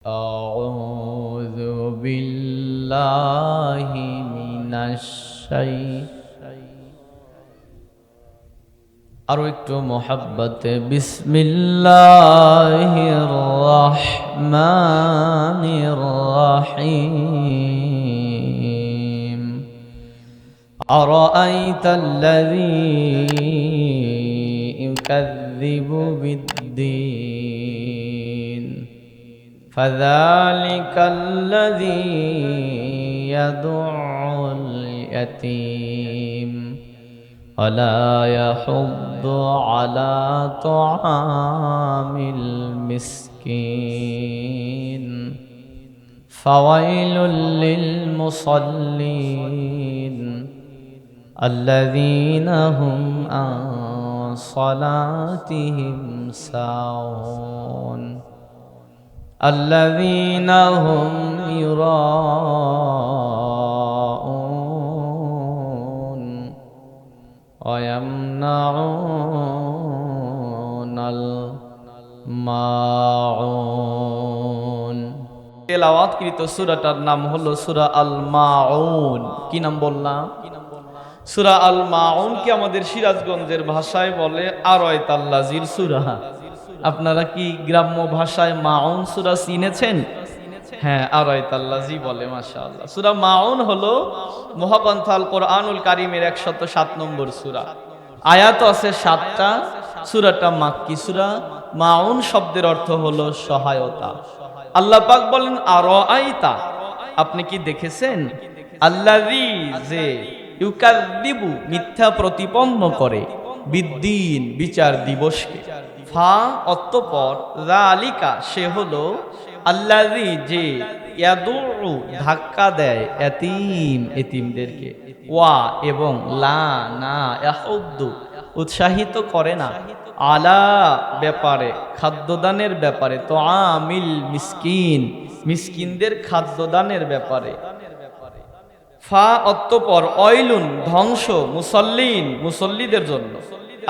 أعوذ بالله من আরো একটু মোহাব্বতে বিসমিল্লাহির রহমানির রহিম আরাআইতাল্লাযী ইউকাযযিবু বিদ্দীন فذلك الذي يدع اليتيم ولا يحض على طعام المسكين فويل للمصلين الذين هم عن صلاتهم ساهون الذين هم يراءون ويمنعون الماعون তেলাওয়াতকৃত সূরাটার নাম হলো সূরা আল মাউন। কি নাম বললাম? সূরা আল মাউন কি আমাদের সিরাজগঞ্জের ভাষায় বলে আরায়তাল্লাযীর সূরা। আপনারা কি গ্রাম্য ভাষায় মাউন সূরা চিনেছেন? হ্যাঁ, আরায়তাল্লাযী বলে। মাশাআল্লাহ। সূরা মাউন হলো মহাগ্রন্থাল কোরআনুল কারীমের 107 নম্বর সূরা। আয়াত আছে 7টা। সূরাটা মাক্কি সূরা। মাউন শব্দের অর্থ হলো সহায়তা। আল্লাহ পাক বলেন আরাআইতা, আপনি কি দেখেছেন? আল্লাযী, যে ইউকাযযিবু, মিথ্যা প্রতিপন্ন করে, বিদ্দীন, বিচার দিবসকে, ফা অতঃপর, যালিকা, সে হলো, আল্লাযী, যে ইয়াদুউ, ধাক্কা দেয়, ইয়াতীম, এতিমদেরকে, ওয়া, এবং, লা, না, ইয়াহুদ্দু, উৎসাহিত করে না, আলা, ব্যাপারে, খাদ্যদানের ব্যাপারে, তুআমিল মিসকিন, মিসকিনদের খাদ্যদানের ব্যাপারে, ফা অতঃপর, অয়লুন, ধ্বংস, মুসল্লিন, মুসল্লিদের জন্য,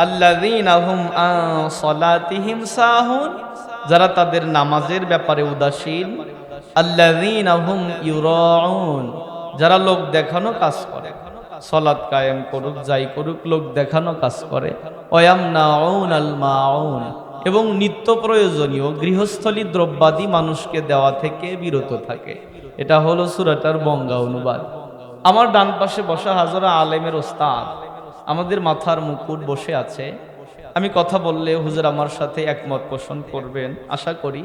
আল্লাযীনা হুম আন সলাতিহিম সাহুন, যারা তাদের নামাজের ব্যাপারে উদাসীন, আল্লাযীনা হুম ইউরাউন, যারা লোক দেখানো কাজ করে, সালাত কায়েম করুক, যাই করুক, লোক দেখানো কাজ করে, ওয়ায়ামনাউন আল মাউন, এবং নিত্য প্রয়োজনীয় গৃহস্থলী দ্রব্যাদি মানুষকে দেওয়া থেকে বিরত থাকে। এটা হলো সূরাটার বঙ্গা অনুবাদ। আমার ডান পাশে বসা হাজরা আলেমের ওস্তাদ আমাদের মাথার মুকুট বসে আছে। আমি কথা বললে হুজুর আমার সাথে একমত পোষণ করবেন আশা করি,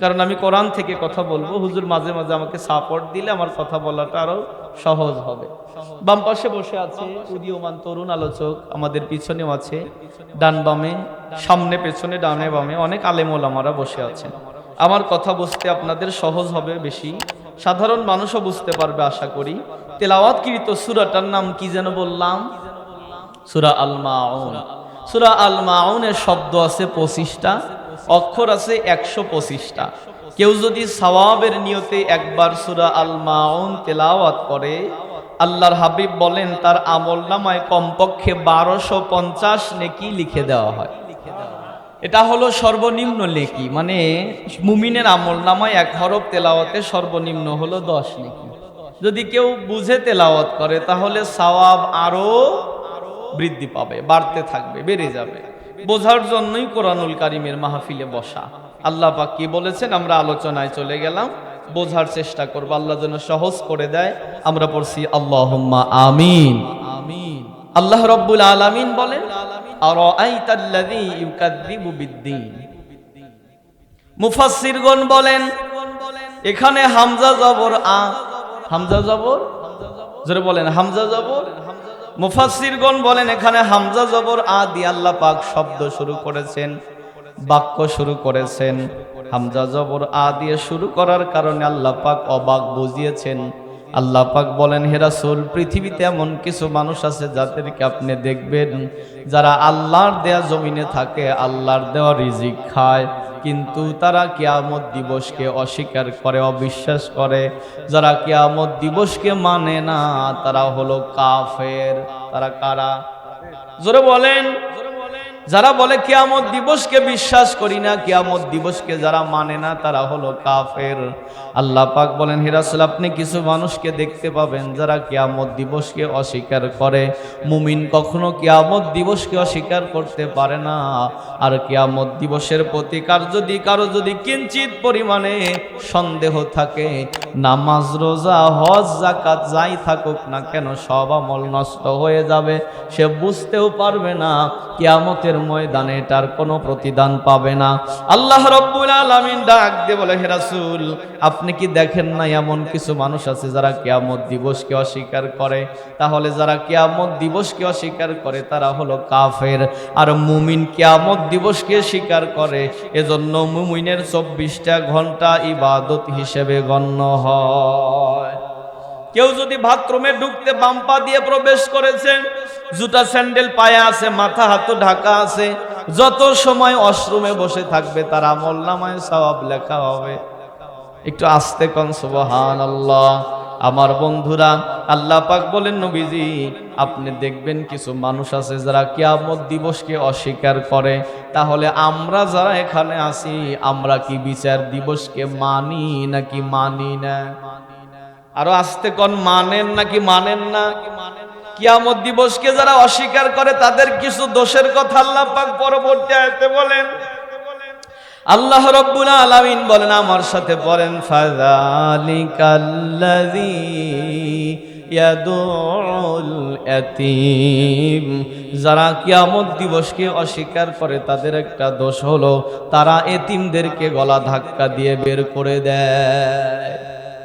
কারণ আমি কোরআন থেকে কথা বলবো। হুজুর মাঝে মাঝে আমাকে সাপোর্ট দিলে আমার কথা বলাটা আরো সহজ হবে। বাম পাশে বসে আছে উদীয়মান তরুণ আলোচক, আমাদের পিছনেও আছে, ডান বামে, সামনে পেছনে, ডানে বামে অনেক আলেম ওলামারা বসে আছেন। আমার কথা বুঝতে আপনাদের সহজ হবে বেশি, সাধারণ মানুষও বুঝতে পারবে আশা করি। তেলাওয়াতকৃত সূরাটার নাম কি যেন বললাম? সূরা আল মাউন। সূরা আল মাউনের শব্দ আছে 25টা, অক্ষর আছে 125টা। কেউ যদি সওয়াবের নিয়তে একবার সূরা আল মাউন তেলাওয়াত করে, আল্লাহর হাবিব বলেন তার আমলনামায় কমপক্ষে 1250 নেকি লিখে দেওয়া হয়। এটা হলো সর্বনিম্ন নেকি, মানে মুমিনের আমলনামায় এক হরফ তেলাওয়াতে সর্বনিম্ন হলো 10 নেকি। যদি কেউ বুঝে তেলাওয়াত করে তাহলে সওয়াব আরো বৃদ্ধি পাবে, বাড়তে থাকবে, বেড়ে যাবে। বোঝার জন্যই কোরআনুল কারীমের মাহফিলে বসা। আল্লাহ পাক কি বলেছেন আমরা আলোচনায় চলে গেলাম, বোঝার চেষ্টা করব, আল্লাহ যেন সহজ করে দেয়। আমরা পড়ছি আল্লাহুম্মা আমিন। আল্লাহ রাব্বুল আলামিন বলেন আরাআইতাল্লাযী ইউকাযযিবু বিদ্দীন। মুফাসসিরগণ বলেন এখানে হামজা জবর আ, হামজা জবর, জোরে বলেন হামজা জবর। মুফাসসিরগণ বলেন এখানে হামজা জবর আ দিয়ে আল্লাহ পাক শব্দ শুরু করেছেন, বাক্য শুরু করেছেন। হামজা জবর আ দিয়ে শুরু করার কারণে আল্লাহ পাক অবাক বুঝিয়েছেন। আল্লাহ পাক বলেন হে রাসূল, পৃথিবীতে এমন কিছু মানুষ আছে যাদেরকে আপনি দেখবেন যারা আল্লাহর দেয়া জমিনে থাকে, আল্লাহর দেওয়া রিজিক খায়, কিন্তু তারা কিয়ামত দিবসকে অস্বীকার করে, অবিশ্বাস করে। যারা কিয়ামত দিবসকে মানে না তারা হলো কাফের। তারা কারা? জোরে বলেন। যারা বলে কিয়ামত দিবসকে বিশ্বাস করি না, কিয়ামত দিবসকে যারা মানে না তারা হলো কাফের। আল্লাহ পাক বলেন, হে রাসূল আপনি কিছু মানুষকে দেখতে পাবেন যারা কিয়ামত দিবসকে অস্বীকার করে। মুমিন কখনো কিয়ামত দিবসকে অস্বীকার করতে পারে না। আর কিয়ামত দিবসের প্রতি কারো যদি কিঞ্চিত পরিমাণে সন্দেহ থাকে, নামাজ রোজা হজ যাকাত যাই থাকুক না কেন সব আমল নষ্ট হয়ে যাবে, সে বুঝতেও পারবে না, কিয়ামতের ময়দানে এটার কোনো প্রতিদান পাবে না। আল্লাহ রাব্বুল আলামিন ডাক দিয়ে বলে, হে রাসূল আপনি কি দেখেন না এমন কিছু মানুষ আছে যারা কিয়ামত দিবসকে অস্বীকার করে? তাহলে যারা কিয়ামত দিবসকে অস্বীকার করে তারা হলো কাফের। আর মুমিন কিয়ামত দিবসকে স্বীকার করে, এজন্য মুমিনের 24টা ঘন্টা ইবাদত হিসেবে গণ্য হয়। কেউ যদি বাথরুমে ঢুকতে বাম পা দিয়ে প্রবেশ করেছে, জুতা স্যান্ডেল পায়ে আছে, মাথা হাত ঢাকা আছে, যত সময় ওয়াশরুমে বসে থাকবে তার আমলনামায় সওয়াব লেখা হবে। একটু আস্তে কোন সুবহানাল্লাহ। আমার বন্ধুরা, আল্লাহ পাক বলেন, নবীজি আপনি দেখবেন কিছু মানুষ আছে যারা কিয়ামত দিবসকে অস্বীকার করে। তাহলে আমরা যারা এখানে আছি, আমরা কি বিচার দিবসকে মানি নাকি মানি না? আরো আস্তে কোন, মানেন নাকি মানেন না? কিয়ামত দিবসকে যারা অস্বীকার করে তাদের কিছু দোষের কথা আল্লাহ পাক পরবর্তী আয়াতে বলেন। আল্লাহ রাব্বুল আলামিন বলেন, আমার সাথে পড়েন, ফাযালিকাল্লাযী ইয়াদুল ইয়াতীম। যারা কিয়ামত দিবসকে অস্বীকার করে তাদের একটা দোষ হলো তারা এতিমদেরকে গলা ধাক্কা দিয়ে বের করে দেয়।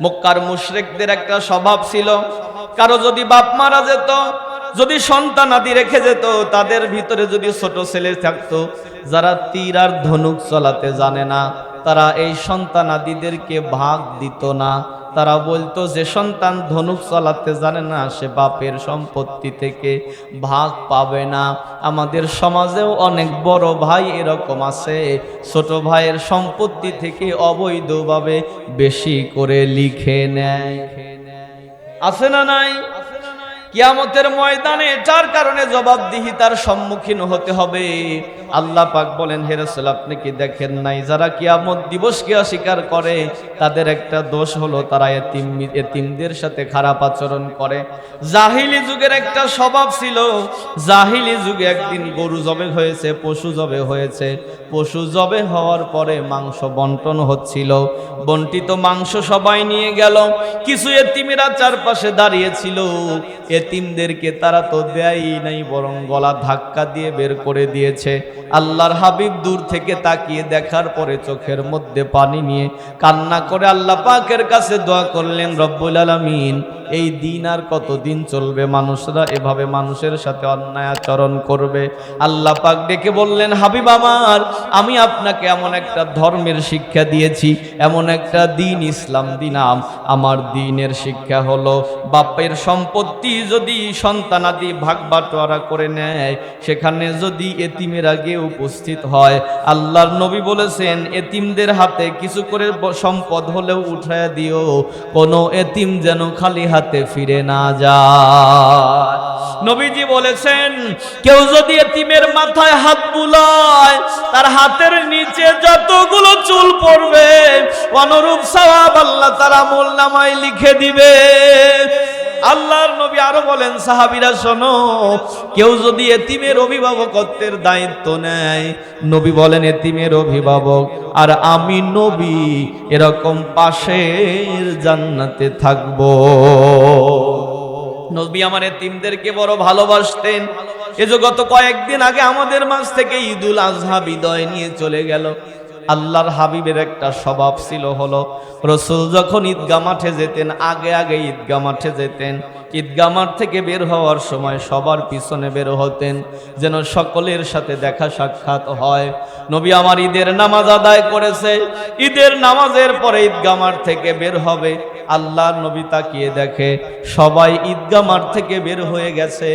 মক্কার মুশরিকদের একটা স্বভাব ছিল, কারো যদি বাপ মারা যেত, যদি সন্তানাদি রেখে যেত, তাদের ভিতরে যদি ছোট ছেলে থাকতো যারা তীর আর ধনুক চালাতে জানে না, তারা এই সন্তানাদিদেরকে ভাগ দিত না। তারা বলতো যে সন্তান ধনুক চালাতে জানে না সে বাপের সম্পত্তি থেকে ভাগ পাবে না। আমাদের সমাজেও অনেক বড় ভাই এরকম আছে, ছোট ভাইয়ের সম্পত্তি থেকে অবৈধভাবে বেশি করে লিখে নেয়। আছে না নাই? কিয়ামতের ময়দানে যার কারণে জবাবদিহিতার সম্মুখীন হতে হবে। আল্লাহ পাক বলেন, হে রাসূল আপনি কি দেখেন নাই যারা কিয়ামত দিবসকে অস্বীকার করে তাদের একটা দোষ হলো তারা এতিমদের সাথে খারাপ আচরণ করে। জাহিলি যুগের একটা স্বভাব ছিল, জাহিলি যুগে একদিন গরু জবে হয়েছে, পশু জবে হয়েছে। পশু জবে হওয়ার পরে মাংস বন্টন হচ্ছিল, বন্টিত মাংস সবাই নিয়ে গেল। কিছু এতিমেরা চারপাশে দাঁড়িয়েছিল, এতিমদেরকে তারা তো দেয়ই নাই, বরং গলা ধাক্কা দিয়ে বের করে দিয়েছে। আল্লাহর হাবিব দূর থেকে তাকিয়ে দেখার পরে চোখের মধ্যে পানি নিয়ে কান্না করে আল্লাহ পাকের কাছে দোয়া করলেন, রব্বুল আলামিন এই দিন আর কতদিন চলবে? মানুষরা এভাবে মানুষের সাথে অন্যায় আচরণ করবে। আল্লাহ পাক ডেকে বললেন, হাবিব আমার, আমি আপনাকে এমন একটা ধর্মের শিক্ষা দিয়েছি, এমন একটা দিন ইসলাম দিলাম। আমার দিনের শিক্ষা হলো বাপের সম্পত্তি যদি সন্তানাদি ভাগ বাটোয়ারা করে নেয়, সেখানে যদি এতিমেরা গিয়ে উপস্থিত হয়, আল্লাহর নবী বলেছেন এতিমদের হাতে কিছু করে সম্পদ হলেও উঠায় দিও, কোনো এতিম যেন খালি হাতে ফিরে না যায়। নবীজি বলেছেন কেউ যদি এতিমের মাথায় হাত বুলায়, তার হাতের নিচে যতগুলো চুল পড়বে অনুরূপ সওয়াব আল্লাহ তাআলা আমলনামায় লিখে দিবে। আল্লাহর নবী আরো বলেন, সাহাবীরা শোনো, কেউ যদি এতিমের অভিভাবকত্বের দায়িত্ব নেয়, নবী বলেন এতিমের অভিভাবক আর আমি নবী এরকম পাশের জান্নাতে থাকবো। নবী আমার এতিমদেরকে বড় ভালোবাসতেন। এই যে গত কয়েকদিন আগে আমাদের মাঝ থেকে ঈদুল আজহা বিদায় নিয়ে চলে গেল। আল্লাহর হাবিবের একটা স্বভাব ছিল, হলো রাসূল যখন ঈদগাহ মাঠে যেতেন, আগে আগে ঈদগাহ মাঠে যেতেন। ঈদগাহ মাঠ থেকে বের হওয়ার সময় সবার পিছনে বের হতেন, যেন সকলের সাথে দেখা সাক্ষাৎ হয়। নবী আমার ঈদের নামাজ আদায় করেছে, ঈদের নামাজের পরে ঈদগাহ মাঠ থেকে বের হবে। আল্লাহর নবী তাকিয়ে দেখে সবাই ঈদগাহ মাঠ থেকে বের হয়ে গেছে।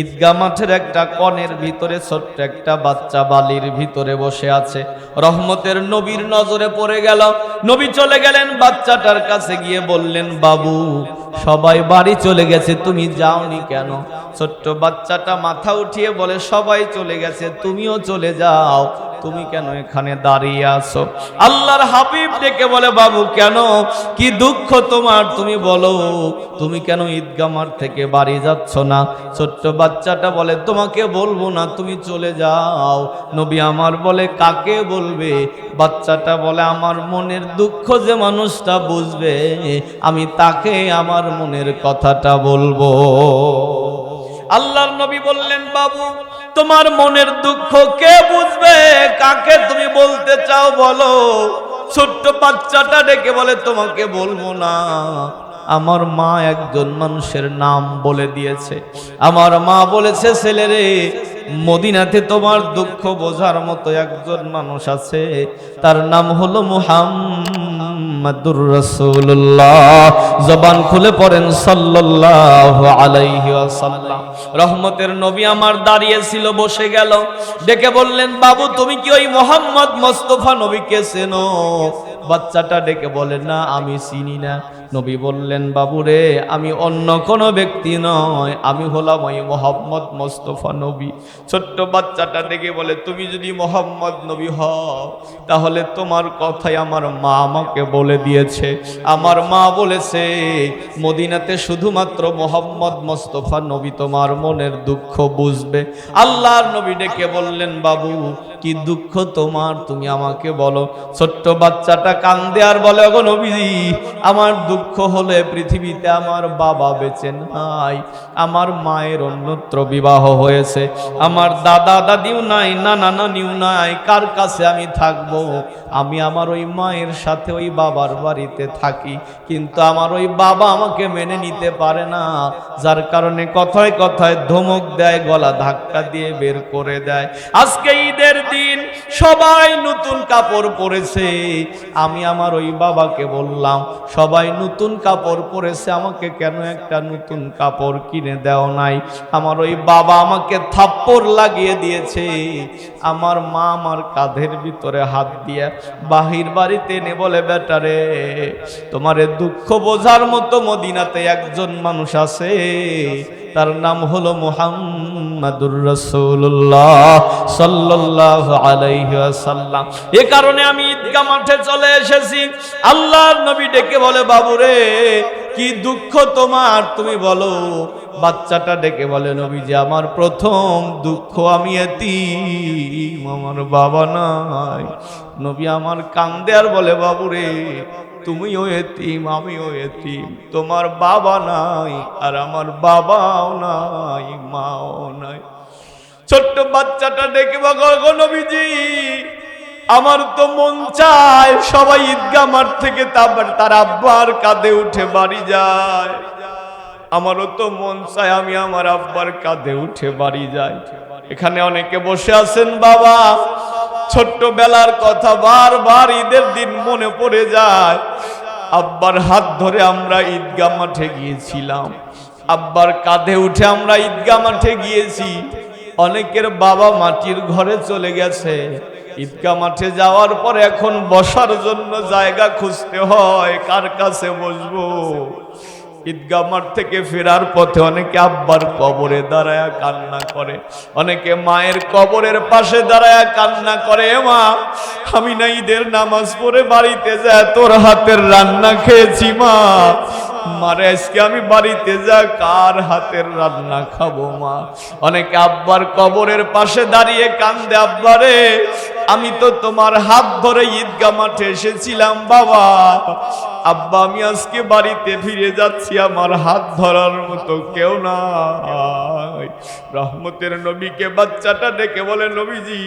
ঈদগাহ মাঠের একটা কণের ভিতরে ছোট্ট একটা বাচ্চা বালির ভিতরে বসে আছে। রহমত রহমতের নবীর নজরে পড়ে গেল। নবী চলে গেলেন, বাচ্চাটার কাছে গিয়ে বললেন, বাবু সবাই বাড়ি চলে গেছে, তুমি যাওনি কেন? ছোট্ট বাচ্চাটা মাথা উঠিয়ে বলে, সবাই চলে গেছে, তুমিও চলে যাও, তুমি কেন এখানে দাঁড়িয়ে আছো? আল্লাহর হাবিব ডেকে বলে, বাবু কেন, কি দুঃখ তোমার, তুমি বলো, তুমি কেন ঈদগাহ মাঠ থেকে বাড়ি যাচ্ছ না? ছোট্ট বাচ্চাটা বলে, তোমাকে বলবো না, তুমি চলে যাও। নবী আমার বলে, কাকে বলবে? বাচ্চাটা বলে, আমার মনের দুঃখ যে মানুষটা বুঝবে, আমি তাকে আমার মনের কথাটা বলবো। আল্লাহর নবী বললেন, বাবু তোমার মনের দুঃখ কে বুঝবে, কাকে তুমি বলতে চাও বলো? ছোট্ট বাচ্চাটা ডেকে বলে, তোমাকে বলবো না, আমার মা একজন মানুষের নাম বলে দিয়েছে। আমার মা বলেছে, ছেলেরে মদিনাতে তোমার দুঃখ বোঝার মতো একজন মানুষ আছে, তার নাম হলো মুহাম্মাদুর রাসূলুল্লাহ। জবান খুলে পড়েন সাল্লাল্লাহু আলাইহি ওয়াসাল্লাম। রহমতের নবী আমার দাঁড়িয়ে ছিল, বসে গেল, ডেকে বললেন, বাবু তুমি কি ওই মোহাম্মদ মোস্তফা নবীকে চেনো? বাচ্চাটা ডেকে বলে, না আমি চিনি না। নবী বললেন, বাবু রে, আমি অন্য কোনো ব্যক্তি নয়, আমি হলাম ওই মোহাম্মদ মোস্তফা নবী। ছোট্ট বাচ্চাটা ডেকে বলে, তুমি যদি মোহাম্মদ নবী হও, তাহলে তোমার কথাই আমার মা আমাকে বলে দিয়েছে। আমার মা বলেছে, মদিনাতে শুধুমাত্র মোহাম্মদ মোস্তফা নবী তোমার মনের দুঃখ বুঝবে। আল্লাহর নবী ডেকে বললেন, বাবু কি দুঃখ তোমার, তুমি আমাকে বলো। ছোট্ট বাচ্চাটা কান্দে আর বলে, ওগো নবীজি, আমার দুঃখ হলে পৃথিবীতে আমার বাবা বেঁচে নাই, আমার মায়ের অন্যত্র বিবাহ হয়েছে, আমার দাদা দাদিও নাই, নানা নানিও নাই, কার কাছে আমি থাকবো? আমি আমার ওই মায়ের সাথে ওই বাবার বাড়িতে থাকি, কিন্তু আমার ওই বাবা আমাকে মেনে নিতে পারে না, যার কারণে কথায় কথায় ধমক দেয়, গলা ধাক্কা দিয়ে বের করে দেয়। আজকে ঈদের দিন সবাই নতুন কাপড় পরেছে, আমি আমার ওই বাবাকে বললাম, সবাই নতুন কাপড় পরেছে, আমাকে কেন একটা নতুন কাপড় কিনে দেও নাই? আমার ওই বাবা আমাকে থাপ্পড় লাগিয়ে দিয়েছে। আমার মা আমার কাঁধের ভিতরে হাত দিয়ে বাহির বাড়িতে এনে বলে, বেটারে তোমার দুঃখ বোঝার মতো মদিনাতে একজন মানুষ আছে, তার নাম হলো মুহাম্মাদুর রাসূলুল্লাহ সাল্লাল্লাহু আলাইহি ওয়াসাল্লাম। এ কারণে আমি ঈদগাহ মাঠে চলে এসেছি। আল্লাহর নবী ডেকে বলে, বাবু রে কি দুঃখ তোমার, তুমি বলো। বাচ্চাটা ডেকে বলে, নবীজি আমার প্রথম দুঃখ, আমি এতিম, আমার বাবা নাই। নবী আমার কান্দে আর বলে, বাবু রে তুমিও এতিম, আমিও এতিম, তোমার বাবা নাই আর আমার বাবাও নাই, মাও নাই। ছোট্ট বাচ্চাটা ডেকে বলে, নবীজি আমার তো মন চায় সবাই ঈদগাহ মাঠ থেকে তার আব্বার কাঁধে উঠে বাড়ি যায়, আমারও তো মন চায় আমি আমার আব্বার কাঁধে উঠে বাড়ি যাই। এখানে অনেকে বসে আছেন বাবা, ছোট্টবেলার কথা বারবার ঈদের দিন মনে পড়ে যায়। আব্বার হাত ধরে আমরা ঈদগাহ মাঠে গিয়েছিলাম, আব্বার কাঁধে উঠে আমরা ঈদগাহ মাঠে গিয়েছি। অনেকের বাবা মাটির ঘরে চলে গেছে, ঈদগাহ মাঠে যাওয়ার পর এখন বসার জন্য জায়গা খুঁজতে হয়, কার কাছে বসবো। ঈদগাহ মাঠ থেকে ফেরার পথে অনেকে আব্বার কবরে দাঁড়ায়া কান্না করে, অনেকে মায়ের কবরের পাশে দাঁড়ায়া কান্না করে, মা আমি না ঈদের নামাজ পড়ে বাড়িতে যা তোর হাতের রান্না খেয়েছি, মা মারে আজকে আমি বাড়িতে যা কার হাতের রান্না খাবো মা। অনেকে আব্বার কবরের পাশে দাঁড়িয়ে কান্দে, আব্বারে আমি তো তোমার হাত ধরে ঈদগাহ মাঠে এসেছিলাম বাবা, আব্বা আমি আজকে বাড়িতে ফিরে যাচ্ছি, আমার হাত ধরার মতো কেউ নাই। রহমতের নবীকে বাচ্চাটা ডেকে বলে, নবীজি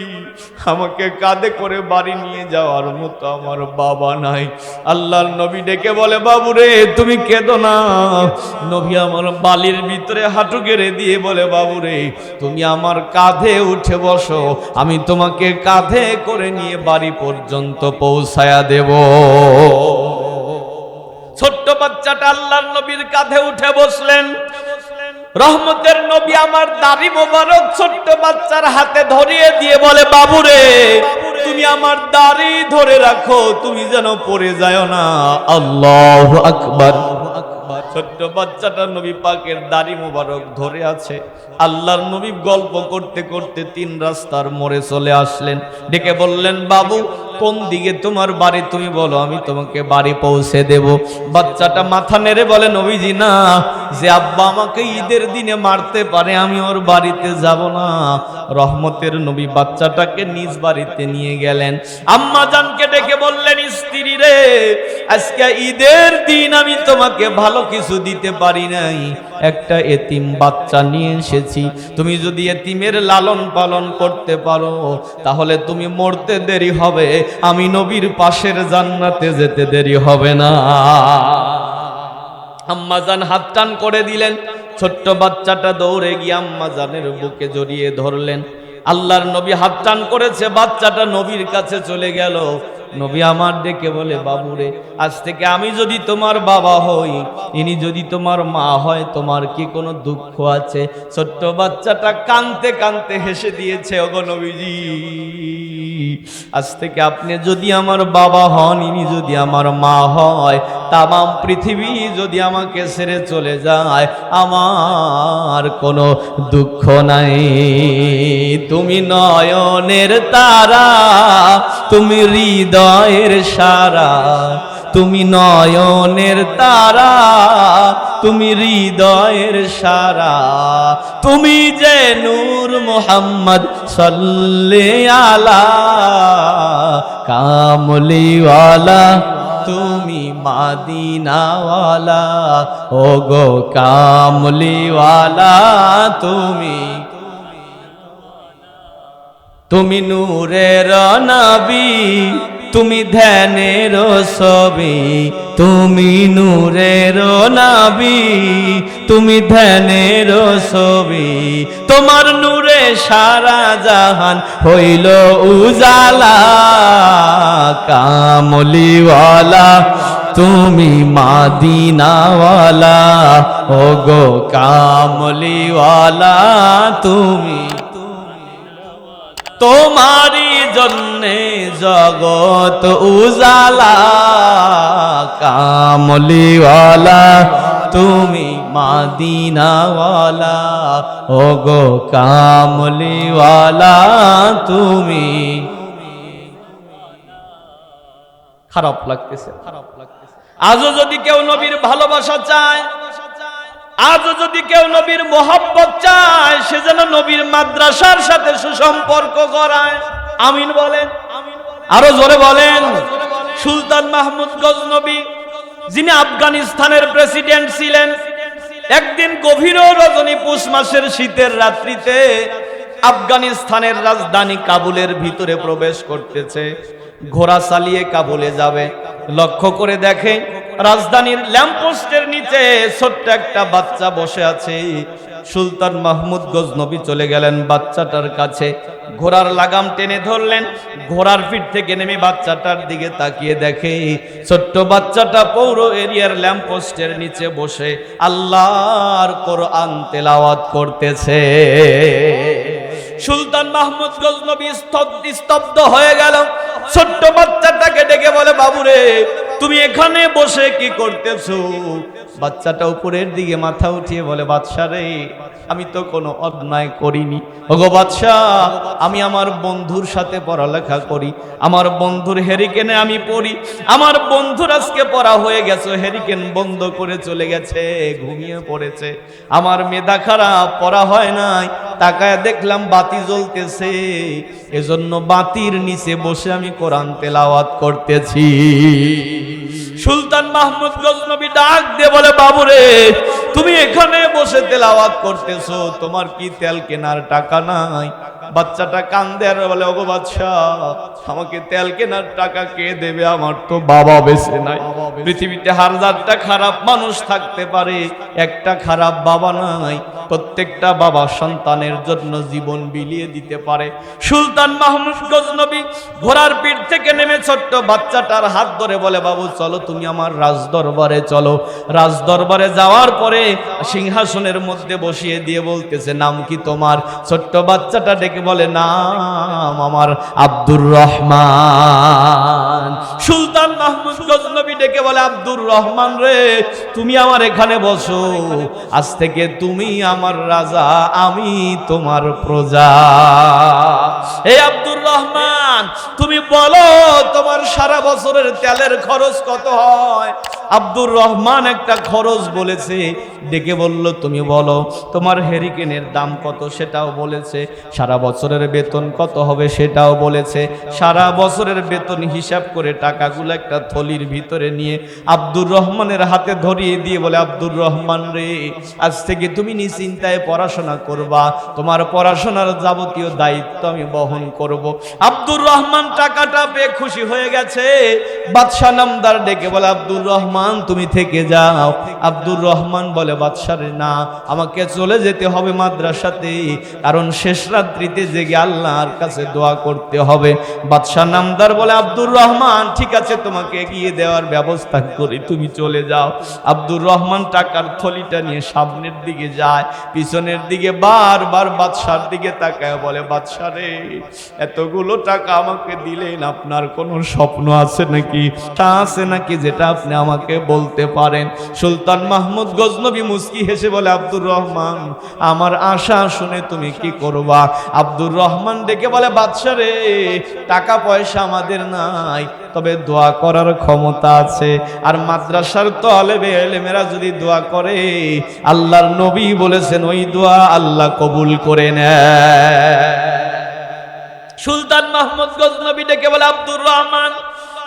আমাকে কাঁধে করে বাড়ি নিয়ে যাওয়ার মতো আমার বাবা নাই। আল্লাহর নবী ডেকে বলে, বাবু রে তুমি কেঁদো না। নবী আমার বালির ভিতরে হাঁটু গেড়ে দিয়ে বলে, বাবু রে তুমি আমার কাঁধে উঠে বসো, আমি তোমাকে কাঁধে করে নিয়ে বাড়ি পর্যন্ত পৌঁছায়া দেব। ছোট্ট বাচ্চাটা আল্লাহর নবীর কাঁধে উঠে বসলেন। রহমতের নবী আমার দাড়ি মোবারক ছোট্ট বাচ্চার হাতে ধরিয়ে দিয়ে বলে, বাবু রে তুমি আমার দাড়ি ধরে রাখো, তুমি যেন পড়ে যায় না। আল্লাহু আকবার। ছোট্ট বাচ্চাটা নবী পাকের দাড়ি মোবারক ধরে আছে। আল্লাহর নবী গল্প করতে করতে 3 রাস্তার মোড়ে চলে আসলেন। ডেকে বললেন, বাবু কোন দিকে তোমার বাড়ি, তুমি বলো, আমি তোমাকে বাড়ি পৌঁছে দেব। বাচ্চাটা মাথা নেড়ে বলে, নবীজি না, যে আব্বা আমাকে ঈদের দিনে মারতে পারে আমি ওর বাড়িতে যাব না। রহমতের নবী বাচ্চাটাকে নিজ বাড়িতে নিয়ে গেলেন। আম্মা জানকে ডেকে বললেন, স্ত্রী রে, আজকে ঈদের দিন আমি তোমাকে ভালো কিছু দিতে পারি নাই, একটা এতিম বাচ্চা নিয়ে এসেছি। তুমি যদি এতিমের লালন পালন করতে পারো তাহলে তুমি মরতে দেরি হবে, আমি নবীর পাশের জান্নাতে যেতে দেরি হবে না। আম্মাজান হাত টান করে দিলেন। ছোট্ট বাচ্চাটা দৌড়ে গিয়ে আম্মাজানের বুকে জড়িয়ে ধরলেন। আল্লাহর নবী হাত টান করেছে, বাচ্চাটা নবীর কাছে চলে গেল। নবী আমার ডেকে বলে, বাবুরে, আজ থেকে আমি যদি তোমার বাবা হই, ইনি যদি তোমার মা হয়, তোমার কি কোনো দুঃখ আছে? ছোট্ট বাচ্চাটা কাঁদতে কাঁদতে হেসে দিয়েছে, ওগো নবীজি, আজ থেকে আপনি যদি আমার বাবা হন, ইনি যদি আমার মা হয়, তামাম পৃথিবী যদি আমাকে ছেড়ে চলে যায়, আমার কোনো দুঃখ নাই। তুমি নয়নের তারা, তুমি হৃদয়ের সারা, তুমি নয়নের তারা, তুমি হৃদয়ের সারা, তুমি যে নূর মুহাম্মদ সাল্লাল্লাহু আলা কামলিওয়ালা, তুমি মাদিনাওয়ালা, ওগো কামলিওয়ালা, তুমি নূরের নবী, তুমি ধ্যানের ছবি, তুমি নূরের নবী, তুমি ধ্যানের ছবি, তোমার নূরে সারা জাহান হইল উজালা, কামলিওয়ালা, তুমি মাদিনাওয়ালা, ওগো কামলিওয়ালা, তুমি, তোমারই জন্যে জগৎ উজালা, কামলিওয়ালা, তুমি মাদিনাওয়ালা, ওগো কামলিওয়ালা, তুমি। খারাপ লাগতেছে, আজও যদি কেউ নবীর ভালোবাসা চায়, আজও যদি কেউ নবীর মোহাব্বত চায়, সে যেন নবীর মাদ্রাসার সাথে সুসম্পর্ক করায়। আমিন বলেন, আরো জোরে বলেন। সুলতান মাহমুদ গজনবী, যিনি আফগানিস্তানের প্রেসিডেন্ট ছিলেন, একদিন গভীর রজনী পুষ মাসের শীতের রাত্রিতে আফগানিস্তানের রাজধানী কাবুলের ভিতরে প্রবেশ করতেছে। ঘোড়া চালিয়ে কাবুলে যাবে, লক্ষ্য করে দেখে রাজধানীর ল্যাম্পপোস্টের নিচে ছোট্ট একটা বাচ্চা বসে আছে। সুলতান মাহমুদ গজনবী চলে গেলেন বাচ্চাটার কাছে, ঘোড়ার লাগাম টেনে ধরলেন। ঘোড়ার পিঠ থেকে নেমে বাচ্চাটার দিকে তাকিয়ে দেখে ছোট্ট বাচ্চাটা পৌর এরিয়ার ল্যাম্পপোস্টের নিচে বসে আল্লাহর কোরআন তেলাওয়াত করতেছে। সুলতান মাহমুদ গজনবী স্তব্ধ হয়ে গেল। ছোট্ট বাচ্চাটাকে ডেকে বলে, বাবুরে, তুমি এখানে বসে কি করতেছো? বাচ্চাটা উপরের দিকে মাথা উঠিয়ে বলে, বাদশা রে, আমি তো কোনো অন্যায় করিনি। ওগো বাদশা, আমি আমার বন্ধুর সাথে পড়ালেখা করি, আমার বন্ধুর হেরিকেনে আমি পড়ি। আমার বন্ধুর আজকে পড়া হয়ে গেছে, হেরিকেন বন্ধ করে চলে গেছে, ঘুমিয়ে পড়েছে। আমার মেধা খারাপ, পড়া হয় নাই, তাকায় দেখলাম বাতি জ্বলতেছে, এজন্য বাতির নিচে বসে আমি কোরআন তেলাওয়াত করতেছি। সুলতান মাহমুদ গজনবী ডাক দিয়ে বলে, বাবুরে, তুমি এখানে বসে তেলাওয়াত করতেছো, তোমার কি তেল কেনার টাকা নাই? বাচ্চাটা কান্দে আর বলে, ওগো বাদশা, আমাকে তেল কেনার টাকা কে দেবে? আমার তো বাবা বেঁচে নাই। পৃথিবীতে হাজারটা খারাপ মানুষ থাকতে পারে, একটা খারাপ বাবা নাই। প্রত্যেকটা বাবা সন্তানের জন্য জীবন বিলিয়ে দিতে পারে। সুলতান মাহমুদ গজনবী ঘোড়ার পিঠ থেকে নেমে ছোট্ট বাচ্চাটার হাত ধরে বলে, বাবু চলো, তুমি আমার রাজদরবারে চলো। রাজদরবারে যাওয়ার পরে পরে সিংহাসনের মধ্যে বসিয়ে দিয়ে বলতেছে, নাম কি তোমার? ছোট্ট বাচ্চাটা ডেকে বলে, নাম আমার আব্দুর রহমান। সুলতান মাহমুদ গজনবী ডেকে বলে, আব্দুর রহমান রে, তুমি আমার এখানে বসো, আজ থেকে তুমি আমার রাজা, আমি তোমার প্রজা। হে আব্দুর রহমান, তুমি বলো তোমার সারা বছরের তেলের খরচ কত হয়? আব্দুর রহমান একটা খরচ বলেছে, ডেকে বলল, তুমি বলো তোমার হেরিকেনের দাম কত, সেটাও বলেছে। সারা বছরের বেতন কত হবে সেটাও বলেছে। সারা বছরের বেতন হিসাব করে টাকাগুলো একটা থলির ভিতরে নিয়ে আব্দুর রহমানের হাতে ধরিয়ে দিয়ে বলে, আব্দুর রহমান রে, আজ থেকে তুমি নিশ্চিন্তায় পড়াশোনা করবা, তোমার পড়াশোনার যাবতীয় দায়িত্ব আমি বহন করব। আব্দুর রহমান টাকাটা পেয়ে খুশি হয়ে গেছে। বাদশাহ নামদার ডেকে বলে, আব্দুর রহমান তুমি থেকে যাও। আব্দুর রহমান বলে, বাদশা রে, না, আমাকে চলে যেতে হবে মাদ্রাসাতে, কারণ শেষ রাত্রিতে জেগে আল্লাহর কাছে দোয়া করতে হবে। বাদশা নামদার বলে, আব্দুর রহমান ঠিক আছে, তোমাকে এগিয়ে দেওয়ার ব্যবস্থা করি, তুমি চলে যাও। আব্দুর রহমান টাকার থলিটা নিয়ে সামনের দিকে যায়, পিছনের দিকে বারবার বাদশার দিকে তাকায় বলে, বাদশা রে, এতগুলো টাকা আমাকে দিলেন, আপনার কোনো স্বপ্ন আছে নাকি, আছে নাকি যেটা আপনি আমাকে বলতে পারেন? সুলতান মাহমুদ গজনবী মুস্কি হেসে বলে, আব্দুর রহমান, আমার আশা শুনে তুমি কি করবা? আব্দুর রহমান ডেকে বলে, বাদশা রে, টাকা পয়সা আমাদের নাই, তবে দোয়া করার ক্ষমতা আছে। আর মাদ্রাসার তালেবে ইলমেরা যদি দোয়া করে, আল্লাহর নবী বলেছেন ওই দোয়া আল্লাহ কবুল করে নেয়। সুলতান মাহমুদ গজনবী ডেকে বলে, আব্দুর রহমান,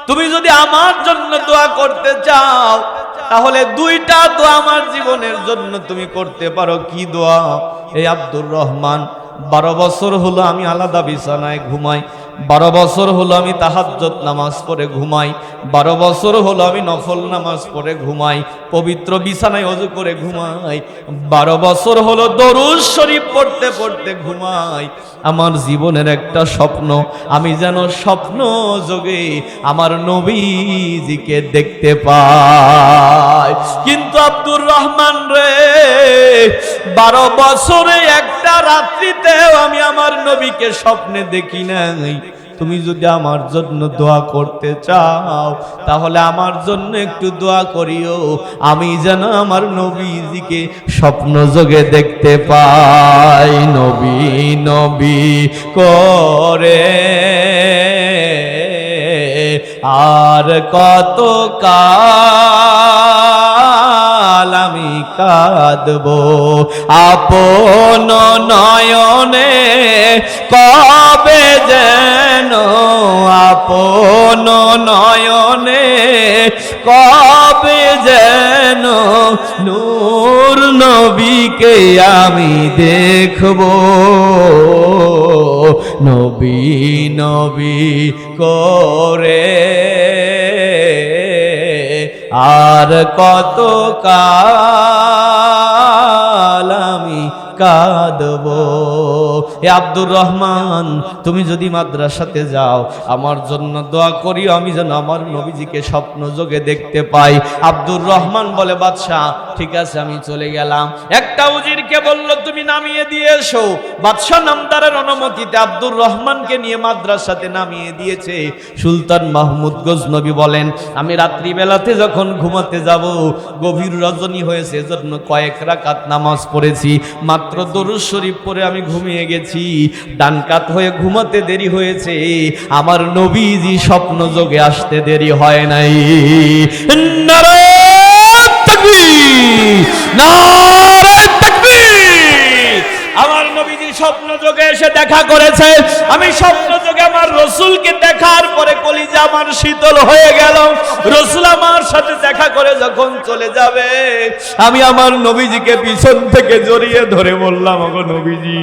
তুমি যদি আমার জন্য দোয়া করতে চাও, তাহলে দুইটা দোয়া আমার জীবনের জন্য তুমি করতে পারো। কি দোয়া? এই আব্দুর রহমান, 12 বছর হলো আমি আলাদা বিছানায় ঘুমাই, 12 বছর হলো আমি তাহাজ্জুদ নামাজ পড়ে ঘুমাই, 12 বছর হলো আমি নফল নামাজ পড়ে ঘুমাই, পবিত্র বিছানায় ওযু করে ঘুমাই, 12 বছর হলো দরুদ শরীফ পড়তে পড়তে ঘুমাই। আমার জীবনের একটা স্বপ্ন, আমি যেন স্বপ্ন যোগে আমার নবীজিকে দেখতে পাই। কিন্তু আব্দুর রহমান রে, 12 বছরে একটা রাত্রিতেও আমি আমার নবীকে স্বপ্নে দেখি নাই। তুমি যদি আমার জন্য দোয়া করতে চাও, তাহলে আমার জন্য একটু দোয়া করিও, আমি যেন আমার নবীজিকে স্বপ্ন যোগে দেখতে পাই। নবী নবী করে আর কত কাল আমি কাঁদবো, আপন নয়নে কবে যেন, আপন নয়নে কবে যেন নূর নবীকে আমি দেখবো। নবী নবী করে আর কত কাল আমি কাঁদবো। এ আব্দুর রহমান, তুমি যদি মাদ্রাসাতে যাও, আমার জন্য দোয়া করিও, আমি যেন আমার নবীজিকে স্বপ্ন যোগে দেখতে পাই। আব্দুর রহমান বলে, বাদশাহ ঠিক আছে, আমি চলে গেলাম। একটা উজিরকে বলল, তুমি নামিয়ে দিয়ে এসো। বাদশাহ নামদারের অনুমতিতে আব্দুর রহমানকে নিয়ে মাদ্রাসাতে নামিয়ে দিয়েছে। সুলতান মাহমুদ গজনবী বলেন, আমি রাত্রিবেলাতে যখন ঘুমাতে যাব, গভীর রজনী হয়েছে, এজন্য কয়েক রাকাত নামাজ পড়েছি, মাত্র দরুদ শরীফ পড়ে আমি ঘুমিয়ে গেছি। ডান কাত হয়ে ঘুমাতে দেরি হয়েছে, আমার নবীজি স্বপ্ন যোগে আসতে দেরি হয় নাই। নারে তাকবীর, নারে তাকবীর। আমার নবীজি স্বপ্ন যোগে এসে দেখা করেছে। আমি স্বপ্ন যোগে আমার রসুলকে দেখার পরে কলিজা আমার শীতল হয়ে গেল। রসুল আমার সাথে দেখা করে যখন চলে যাবে, আমি আমার নবীজিকে পিছন থেকে জড়িয়ে ধরে বললাম, ওগো নবীজি,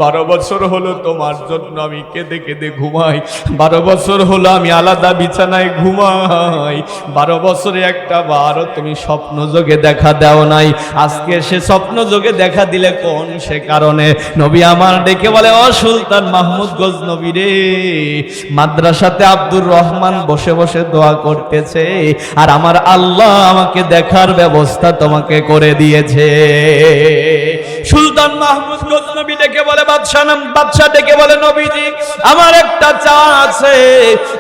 12 বছর হলো তোমার জন্য আমি কেঁদে কেঁদে ঘুমাই, 12 বছর হলো আমি আলাদা বিছানায় ঘুমাই, 12 বছরে একটা বারও তুমি স্বপ্ন যোগে দেখা দাও নাই। আজকে সে স্বপ্ন যোগে দেখা দিলে কোন সে কারণে? নবী নবী আমার ডেকে বলে, ও সুলতান মাহমুদ গজনবী রে, মাদ্রাসাতে আব্দুর রহমান বসে বসে দোয়া করতেছে, আর আমার আল্লাহ আমাকে দেখার ব্যবস্থা তোমাকে করে দিয়েছে। সুলতান মাহমুদ গজনবী ডেকে বলে, বাদশা ডেকে বলে, নবীজি আমার একটা চা আছে,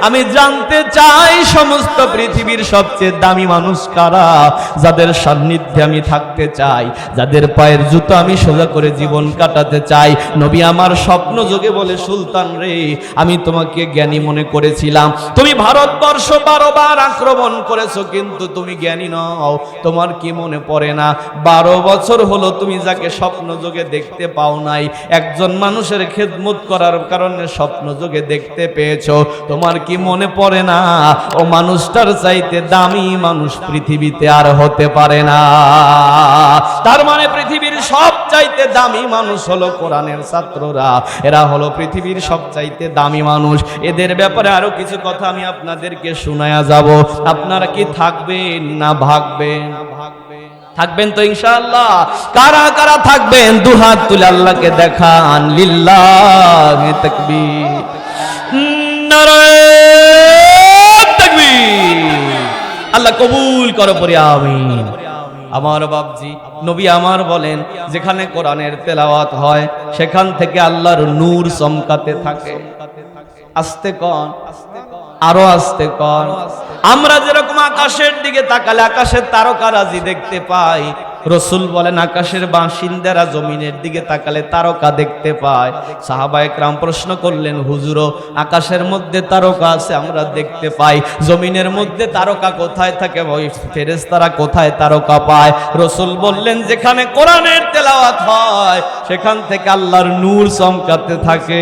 আমি জানতে চাই সমস্ত পৃথিবীর সবচেয়ে দামি মানুষ কারা, যাদের সান্নিধ্যে আমি থাকতে চাই, যাদের পায়ের জুতো আমি সোজা করে জীবন কাটাতে চাই। নবী আমার স্বপ্ন যোগে বলে, সুলতান রে, আমি তোমাকে জ্ঞানী মনে করেছিলাম, তুমি ভারতবর্ষ 12 বার আক্রমণ করেছো, কিন্তু তুমি জ্ঞানী নও। তোমার কি মনে পড়ে না 12 বছর হলো তুমি যাকে স্বপ্ন যোগে দেখতে পাও নাই, একজন মানুষের খেদমত করার কারণে স্বপ্ন যোগে দেখতে পেয়েছো, তোমার কি মনে পড়ে না ও মানুষটার চাইতে দামি মানুষ পৃথিবীতে আর হতে পারে না। তার মানে পৃথিবীর সব চাইতে দামি মানুষ হলো কোরআনের ছাত্ররা, এরা হলো পৃথিবীর সব চাইতে দামি মানুষ। এদের ব্যাপারে আরো কিছু কথা আমি আপনাদেরকে শোনায়া যাব। আপনারা কি থাকবেন না ভাগবেন? থাকবেন তো ইনশাআল্লাহ? কারা কারা থাকবেন দুহাত তুলে আল্লাহকে দেখান। লিল্লাহি তাকবীর, নারায়ে তাকবীর। আল্লাহ কবুল করো পড়ি আমিন। আমার বাপজি নবী আমার বলেন, যেখানে কোরআনের তেলাওয়াত হয় সেখান থেকে আল্লাহর নূর চমকাতে থাকে। আস্তে কন, আরো আস্তে কন। আমরা যেরকম আকাশের দিকে তাকালে আকাশের তারকারাজি দেখতে পাই, রসুল বলেন আকাশের বাসিন্দারা জমিনের দিকে তাকালে তারকা দেখতে পায়। সাহাবায়ে কেরাম প্রশ্ন করলেন, হুজুর আকাশের মধ্যে তারকা আছে আমরা দেখতে পাই, জমিনের মধ্যে তারকা কোথায় থাকে? ওই ফেরেশতারা কোথায় তারকা পায়? রসুল বললেন, যেখানে কোরআনের তেলাওয়াত হয় সেখান থেকে আল্লাহর নূর চমকাতে থাকে,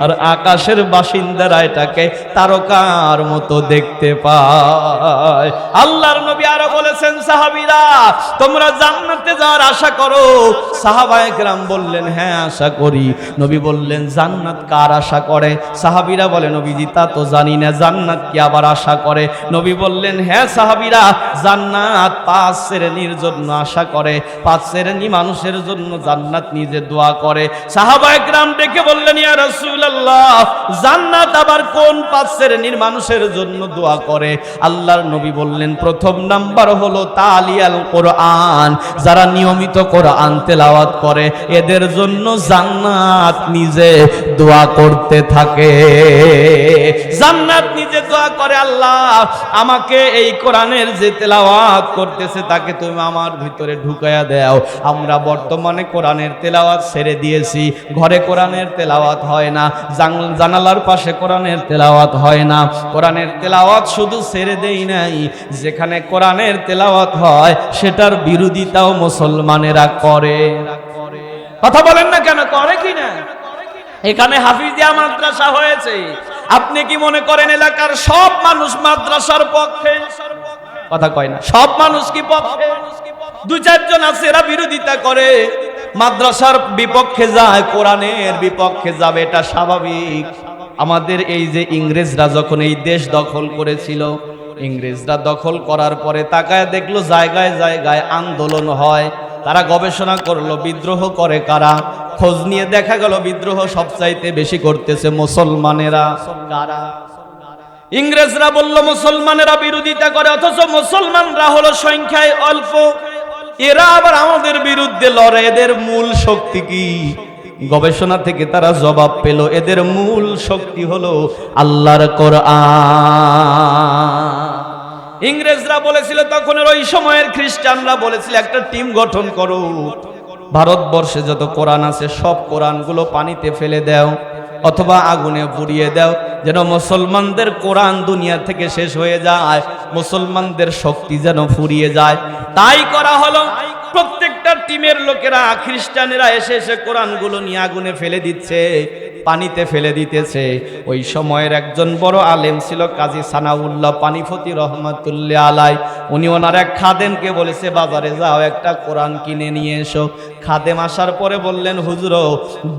আর আকাশের বাসিন্দারা এটাকে তারকার মতো দেখতে পায়। আল্লাহর নবী আরো বলেছেন, সাহাবীরা তোমরা জান্নাতে যাওয়ার আশা করো? সাহাবায়ে কেরাম বললেন, হ্যাঁ আশা করি। নবী বললেন, জান্নাত কার আশা করে? সাহাবীরা বলে, নবীজি তা তো জানি না, জান্নাত কি আবার আশা করে? নবী বললেন, হ্যাঁ সাহাবীরা, জান্নাত 5 শ্রেণীর জন্য আশা করে, 5 শ্রেণী মানুষের জন্য জান্নাত নিজে দোয়া করে। সাহাবায়ে কেরাম ডেকে বললেন, ইয়া রাসূলুল্লাহ, জান্নাত আবার কোন 5 শ্রেণীর মানুষের জন্য দোয়া করে? আল্লাহর নবী বললেন, প্রথম নাম্বার হলো তালিয়াল কোরআন, যারা নিয়মিত কোরআন তেলাওয়াত করে এদের জন্য জান্নাত নিজে দোয়া করতে থাকে। জান্নাত নিজে দোয়া করে, আল্লাহ আমাকে এই কোরআনের যে তেলাওয়াত করতেছে তাকে তুমি আমার ভিতরে ঢুকায়া দাও। আমরা বর্তমানে কোরআনের তেলাওয়াত ছেড়ে দিয়েছি, ঘরে কোরআনের তেলাওয়াত হয় না, জানালার পাশে কোরআনের তেলাওয়াত হয় না। কোরআনের তেলাওয়াত শুধু ছেড়ে দেই নাই, যেখানে কোরআনের তেলাওয়াত হয় সেটার বিরোধিতাও মুসলমানেরা করে। কথা বলেন না কেন? করে কি না? এখানে হাফিজিয়া মাদ্রাসা হয়েছে, আপনি কি মনে করেন এলাকার সব মানুষ মাদ্রাসার পক্ষে? কথা কয় না। সব মানুষ কি পক্ষে? 2-4 জন আছে এরা বিরোধিতা করে, মাদ্রাসার বিপক্ষে যায়, কোরআনের বিপক্ষে যাবে, এটা স্বাভাবিক। আমাদের এই যে ইংরেজরা যখন এই দেশ দখল করেছিল, ইংরেজরা দখল করার পরে তাকায় দেখলো জায়গায় জায়গায় আন্দোলন হয়, তারা গবেষণা করলো বিদ্রোহ করে কারা, খোঁজ নিয়ে দেখা গেল বিদ্রোহ সবচাইতে বেশি করতেছে মুসলমানেরা। কারা? ইংরেজরা বলল মুসলমানেরা বিরোধিতা করে, অথচ মুসলমানরা হলো সংখ্যায় অল্প, এরা আবার আমাদের বিরুদ্ধে লড়ে, এদের মূল শক্তি কি? গবেষণা থেকে তারা জবাব পেল, এদের মূল শক্তি হলো আল্লাহর কোরআন। ইংরেজরা বলেছিল তখনের ওই সময়ের খ্রিস্টানরা বলেছিল, একটা টিম গঠন করো, ভারতবর্ষে যত কোরআন আছে সব কোরআনগুলো পানিতে ফেলে দাও অথবা আগুনে পুড়িয়ে দাও, যেন মুসলমানদের কোরআন দুনিয়া থেকে শেষ হয়ে যায়, মুসলমানদের শক্তি যেন ফুরিয়ে যায়। তাই করা হলো। প্রত্যেকটা টিমের লোকেরা, খ্রিস্টানেরা এসে এসে কোরআনগুলো নিয়ে আগুনে ফেলে দিচ্ছে, পানিতে ফেলে দিতেছে। ওই সময়ের একজন বড় আলেম ছিল কাজী সানাউল্লাহ পানিপতি রহমাতুল্লাহ আলাই, উনি ওনার এক খাদেমকে বলেছে, বাজারে যাও একটা কোরআন কিনে নিয়ে এসো। খাদেম আসার পরে বললেন, হুজুর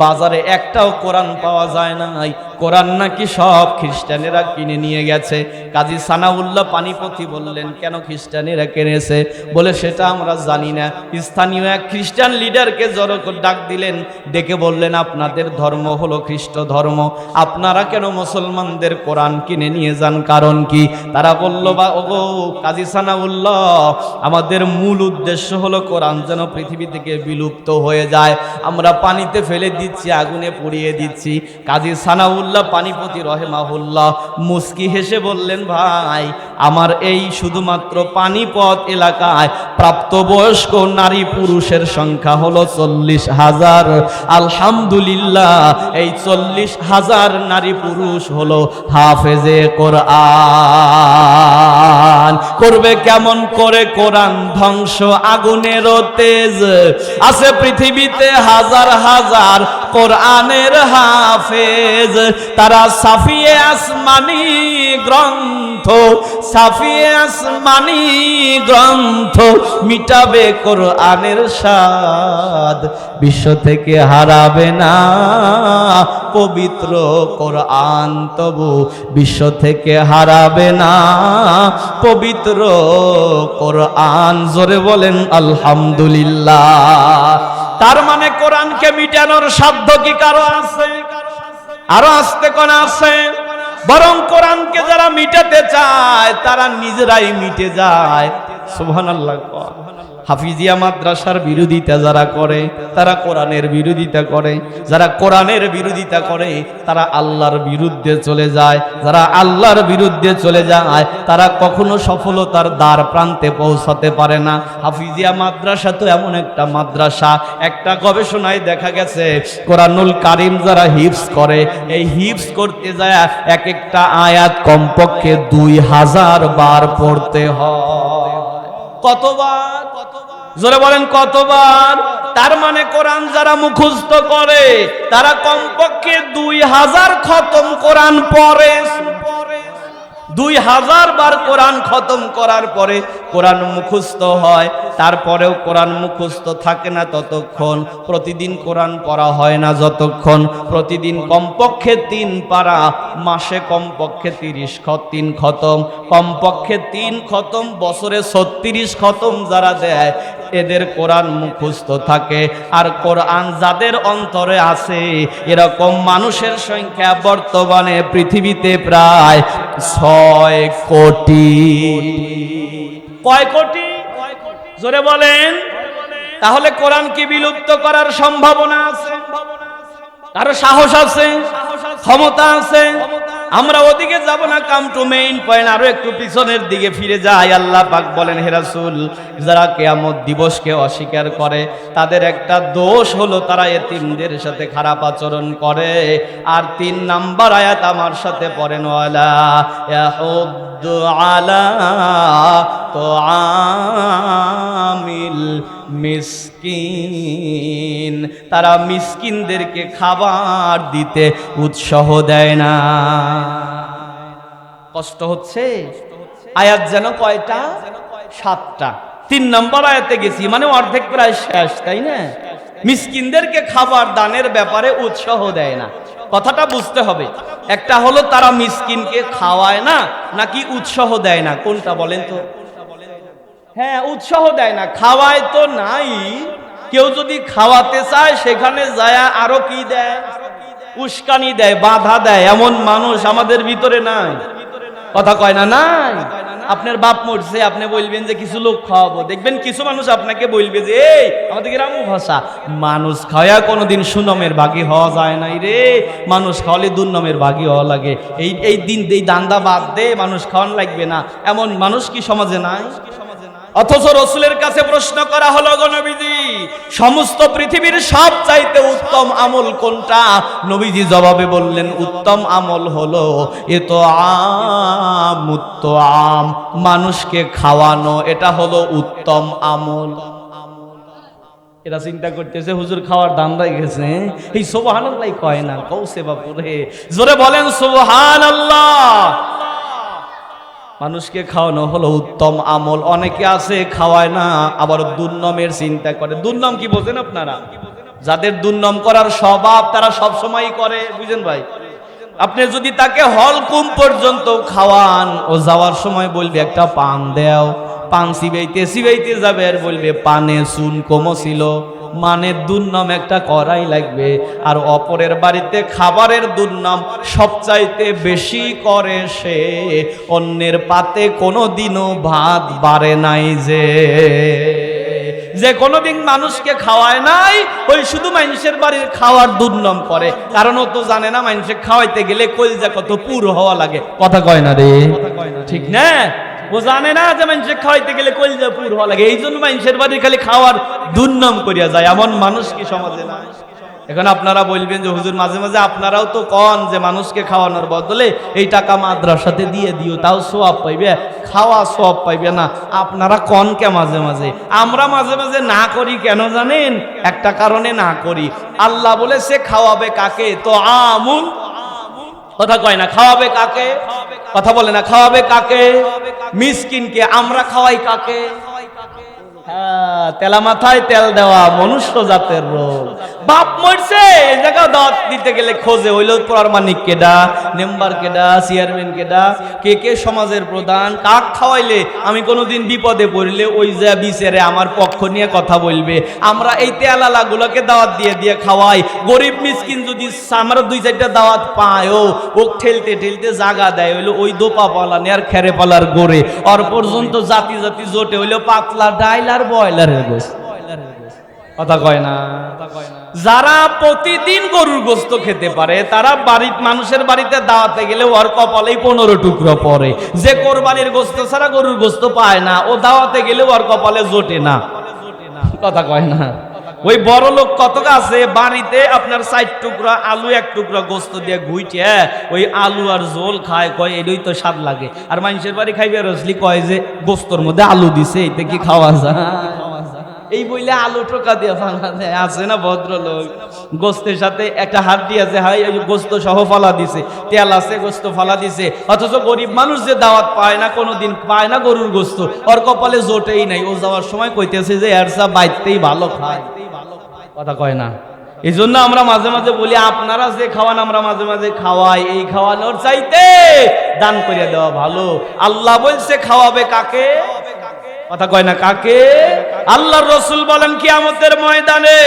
বাজারে একটাও কোরআন পাওয়া যায় নাই, কোরআন নাকি সব খ্রিস্টানেরা কিনে নিয়ে গেছে। কাজী সানাউল্লাহ পানিপথী বললেন, কেন খ্রিস্টানেরা কিনেছে? বলে সেটা আমরা জানি না। স্থানীয় এক খ্রিস্টান লিডারকে জড়ো করে ডাক দিলেন, ডেকে বললেন, আপনাদের ধর্ম হলো খ্রিস্ট ধর্ম, আপনারা কেন মুসলমানদের কোরআন কিনে নিয়ে যান, কারণ কি? তারা বলল, বা ওগো কাজী সানাউল্লাহ, আমাদের মূল উদ্দেশ্য হলো কোরআন যেন পৃথিবী থেকে বিলুপ্ত হয়ে যায়, আমরা পানিতে ফেলে দিচ্ছি, আগুনে পুড়িয়ে দিচ্ছি। কাজী সানাউল্লাহ পানিপতি রহেমাহুল্লাহ মুস্কি হেসে বললেন, ভাই আমার এই শুধুমাত্র পানিপথ এলাকায় প্রাপ্তবয়স্ক নারী পুরুষের সংখ্যা হলো 40,000। আলহামদুলিল্লাহ, এই 40,000 নারী পুরুষ হলো হাফেজে কোরআন। করবে কেমন করে কোরআন ধ্বংস? আগুনেরও তেজ আছে পৃথিবীতে হাজার হাজার কোরআনের হাফেজ, তারা সাফিয়ে আসমানি গ্রন্থ, সাফিয়ে আসমানি গ্রন্থ মিটাবে কোরআনের স্বাদ, বিশ্ব থেকে হারাবে না পবিত্র কোরআন, তবু বিশ্ব থেকে হারাবে না পবিত্র কোরআন। জোরে বলেন আলহামদুলিল্লাহ। তার মানে কোরআনকে মিটানোর সাধ্য কি কারো আছে? আরো আসতে কোন আছে? বরং কোরআনকে যারা মিটাতে চায় তারা নিজেরাই মিটে যায়। সুবহানাল্লাহ। হাফিজিয়া মাদ্রাসার বিরোধিতা যারা করে তারা কোরআনের বিরোধিতা করে, যারা কোরআনের বিরোধিতা করে তারা আল্লাহর বিরুদ্ধে চলে যায়, যারা আল্লাহর বিরুদ্ধে চলে যায় তারা কখনো সফলতার দ্বার প্রান্তে পৌঁছাতে পারে না। হাফিজিয়া মাদ্রাসা তো এমন একটা মাদ্রাসা, একটা গবেষণায় দেখা গেছে কোরআনুল কারীম যারা হিফজ করে, এই হিফজ করতে যায় এক একটা আয়াত কমপক্ষে 2000 বার পড়তে হয়। কতবার? জোরে বলেন কতবার? তার মানে কোরআন যারা মুখস্থ করে তারা কমপক্ষে 2000 খতম কোরআন পড়ে। 2000 বার কোরআন খতম করার পরে কোরআন মুখস্থ হয়। তারপরেও কোরআন মুখস্থ থাকে না ততক্ষণ, প্রতিদিন কোরআন পড়া হয় না যতক্ষণ, প্রতিদিন কমপক্ষে 3 পারা, মাসে কমপক্ষে 3 খতম, কমপক্ষে 3 খতম, বছরে 36 খতম যারা দেয় এদের কোরআন মুখস্থ থাকে। আর কোরআন যাদের অন্তরে আছে এরকম মানুষের সংখ্যা বর্তমানে পৃথিবীতে প্রায় 6 কোটি। কয় কোটি? জোরে বলেন। তাহলে কোরআন কি বিলুপ্ত করার সম্ভাবনা আছে? কারো সাহস আছে? ক্ষমতা আছে? আমরা ওদিকে যাব না, কাম টু মেইন পয়েন্ট, আরো একটু পিছনের দিকে ফিরে যাই। আল্লাহ পাক বলেন, হে রাসূল, যারা কিয়ামত দিবসকে অস্বীকার করে তাদের একটা দোষ হলো তারা এতিমদের সাথে খারাপ আচরণ করে। আর 3 নাম্বার আয়াত আমার সাথে পড়েন, ওয়ালা ইয়াহুদ্দু আলা তুআমিল মিসকিন, তারা মিসকিনদেরকে খাবার দিতে উৎসাহ দেয় না। কষ্ট হচ্ছে? আয়াত যেন কয়টা? 7টা। 3 নম্বর আয়াতে গেছি, মানে অর্ধেক প্রায় শেষ, তাই না? মিসকিনদেরকে খাবার দানের ব্যাপারে উৎসাহ দেয় না। কথাটা বুঝতে হবে, একটা হলো তারা মিসকিনকে খাওয়ায় না, নাকি উৎসাহ দেয় না? কোনটা বলেন তো? হ্যাঁ, উৎসাহ দেয় না, খাওয়ায় তো নাই। কেউ যদি খাওয়াতে চায় সেখানে যায় আরো কি দেয়? উস্কানি দেয়, বাধা দেয়। এমন মানুষ আমাদের ভিতরে নাই। কথা কয় না? নাই। আপনার বাপ মরছে, আপনি বলবেন যে কিছু লোক খাওয়াবো, দেখবেন কিছু মানুষ আপনাকে বলবে যে এই আমাদের গ্রাম্য ভাষা, মানুষ খাওয়া কোনোদিন সুনামের ভাগী হওয়া যায় নাই রে, মানুষ খাওয়ালে দুর্নামের ভাগী হওয়া লাগে, এই দিন এই দান্দা বাদ দে, মানুষ খাওয়ান লাগবে না। এমন মানুষ কি সমাজে নাই? অথচ রাসূলের কাছে প্রশ্ন করা হলো, গো নবীজি, সমস্ত পৃথিবীর সব চাইতে উত্তম আমল কোনটা? নবীজি জবাবে বললেন, উত্তম আমল হলো আম, মানুষকে খাওয়ানো, এটা হলো উত্তম আমল। এরা চিন্তা করতেছে হুজুর খাওয়ার দাম গেছে, এই সুবহানাল্লাহ কয় না, কৌসে বাপুরে, জোরে বলেন সুবহানাল্লাহ। মানুষকে খাওয়ানো হলো উত্তম আমল। অনেকে আছে খাওয়ায় না, আবার দুর্নামের চিন্তা করে। দুর্নাম কি বোঝেন আপনারা? যাদের দুর্নাম করার স্বভাব তারা সব সময় করে, বুঝেন ভাই? আপনি যদি তাকে হলকুম পর্যন্ত খাওয়ান, ও যাওয়ার সময় বলবে একটা পান দেও, পান সিবাইতে যাবে আর বলবে পানে চুন কম ছিল, মানের দুর্নাম একটা করাই লাগবে। আর অপরের বাড়িতে খাবারের দুর্নাম সবচাইতে বেশি করে সে, অন্যের পাতে কোনোদিনও ভাত বাড়ে নাই যে কোনোদিন মানুষকে খাওয়ায় নাই, ওই শুধু মানুষের বাড়ির খাওয়ার দুর্নাম করে। কারণ ও তো জানে না মানুষকে খাওয়াইতে গেলে কলজা কত পুর হওয়া লাগে। কথা কয় না রে, ঠিক না? ও জানে না যে মানুষকে খাওয়াইতে গেলে কলজা পুর হওয়া লাগে, এই জন্য মানুষের বাড়ির খালি খাওয়ার দুর্নাম করিয়া যায়। এমন মানুষ কি সমাজে না? এখন আপনারা বলবেন যে হুজুর মাঝে মাঝে আপনারাও তো কন যে মানুষকে খাওয়ানোর বদলে এই টাকা মাদ্রাসাতে দিয়ে দিও, তাও সওয়াব পাইবে, খাওয়া সওয়াব পাইবে না। আপনারা কন কে মাঝে মাঝে? আমরা মাঝে মাঝে না করি কেন জানেন? একটা কারণে না করি, আল্লাহ বলেছে খাওয়াবে কাকে? তো আমুন, কথা কয় না, খাওয়াবে কাকে? কথা বলে না, খাওয়াবে কাকে? মিসকিনকে। আমরা খাওয়াই কাকে? হ্যাঁ, তেলা মাথায় তেল দেওয়া মনুষ্য জাতের রোগ। বাপ মরছে, এই জায়গা দাওয়াত দিতে গেলে খোঁজে হইল প্রমাণিক কেডা, মেম্বার কেডা, চেয়ারম্যান কেডা, কে সমাজের প্রধান, কাক খাওয়াইলে আমি কোনোদিন বিপদে পড়লে ওই যে বিচারে আমার পক্ষ নিয়ে কথা বলবে। আমরা এই তেলালা গুলোকে দাওয়াত দিয়ে খাওয়াই। গরিব মিসকিন যদি আমরা দুই চারটা দাওয়াত পায়, ও ঠেলতে ঠেলতে জাগা দেয় হইলো ওই দোপা পালানে আর খেরে পালার গোড়ে। ওর পর্যন্ত জাতি জোটে হইলো পাতলা ডাইল আর বয়লারের গোস্ত। কথা কয় না? যারা প্রতিদিন গরুর গোস্ত খেতে পারে, তারা বাড়ির মানুষের বাড়িতে দাওয়াতে গেলে ওর কপালেই 15 টুকরো পড়ে। যে কোরবানির গোস্ত ছাড়া গরুর গোস্ত পায় না, ও দাওয়াতে গেলে ওর কপালে জোটে না। কথা কয় না? ওই বড় লোক কত আছে বাড়িতে আপনার 4 টুকরা আলু 1 টুকরা গোস্ত দিয়ে ঘুইটে ওই আলু আর ঝোল খায়, কয় এটাই তো স্বাদ লাগে। আর মানুষের বাড়ি খাইবে রসলি কয় যে গোস্তর মধ্যে আলু দিছে, এতে কি খাওয়া যায়? এই বইলে আলু টোকা দিয়ে ফালা দেয়। আছে না ভদ্রলোক, গোস্তের সাথে একটা হাড্ডি আছে, হাই গোস্ত সহ ফালা দিছে, তেল আছে গোস্ত ফালা দিছে। অথচ গরিব মানুষ যে দাওয়াত পায় না, কোনোদিন পায় না গরুর গোস্ত, ওর কপালে জোটেই নাই। ও যাওয়ার সময় কইতেছে যে এরসা বাইতেই ভালো খায়। কথা কয় না? এই জন্য আমরা মাঝে মাঝে বলি আপনারা যে খাওয়ান আমরা মাঝে মাঝে খাওয়াই, এই খাওয়ানোর চাইতে দান করিয়া দেওয়া ভালো। আল্লাহ বলছে খাওয়াবে কাকে? কথা কয় না, কাকে? আল্লাহর রাসূল বলেন কিয়ামতের ময়দানে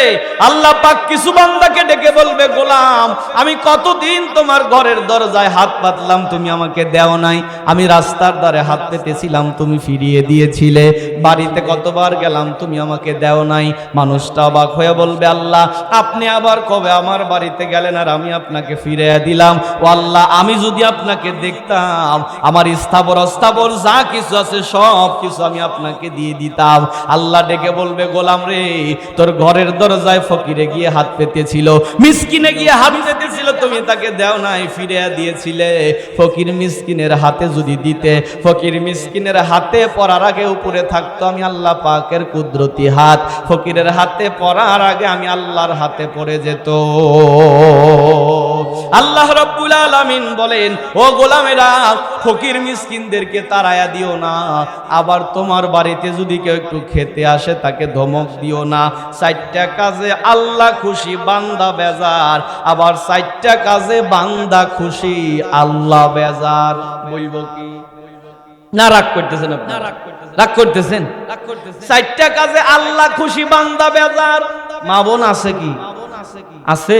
আল্লাহ পাক কিছু বান্দাকে ডেকে বলবে, গোলাম আমি কতদিন তোমার ঘরের দরজায় হাত পাতলাম, তুমি আমাকে দেও নাই। আমি রাস্তার ধারে হাত পেতেছিলাম, তুমি ফিরিয়ে দিয়েছিলে। বাড়িতে কতবার গেলাম, তুমি আমাকে দেও নাই। মানুষটা অবাক হয়ে বলবে, আল্লাহ আপনি আবার কবে আমার বাড়িতে গেলেন আর আমি আপনাকে ফিরিয়ে দিলাম? ও আল্লাহ, আমি যদি আপনাকে দেখতাম, আমার স্থাবর অস্থাবর যা কিছু আছে সব কিছু আমি আপনাকে দিয়ে দিতাম। আল্লাহ ডেকে বলবে, গোলাম রে, তোর ঘরের দরজায় ফকিরে গিয়ে হাত পেতেছিল, মিসকিনে গিয়ে হাত পেতেছিল, তুমি তাকে দেও নাই, ফিরিয়ে দিয়েছিলে। ফকির মিসকিনের হাতে যদি দিতে, ফকির মিসকিনের হাতে পড়ার আগে উপরে থাকতো আমি আল্লাহ পাকের কুদরতি হাত, ফকিরের হাতে পড়ার আগে আমি আল্লাহর হাতে পড়ে যেত। আল্লাহ রাব্বুল আলামিন বলেন, ও গোলামেরা, ফকির মিসকিনদেরকে তাড়ায়া দিও না। আবার তোমার বাড়িতে যদি কেউ একটু খেতে আসে, তাকে ধমক দিও না। 4টা কাজে আল্লাহ খুশি, বান্দা বেজার। আবার 4টা কাজে বান্দা খুশি, আল্লাহ বেজার। বলবো কি না? রাগ করতেছেন আপনি? রাগ করতেছেন? 4টা কাজে আল্লাহ খুশি, বান্দা বেজার। মা বোন আছে কি? আছে?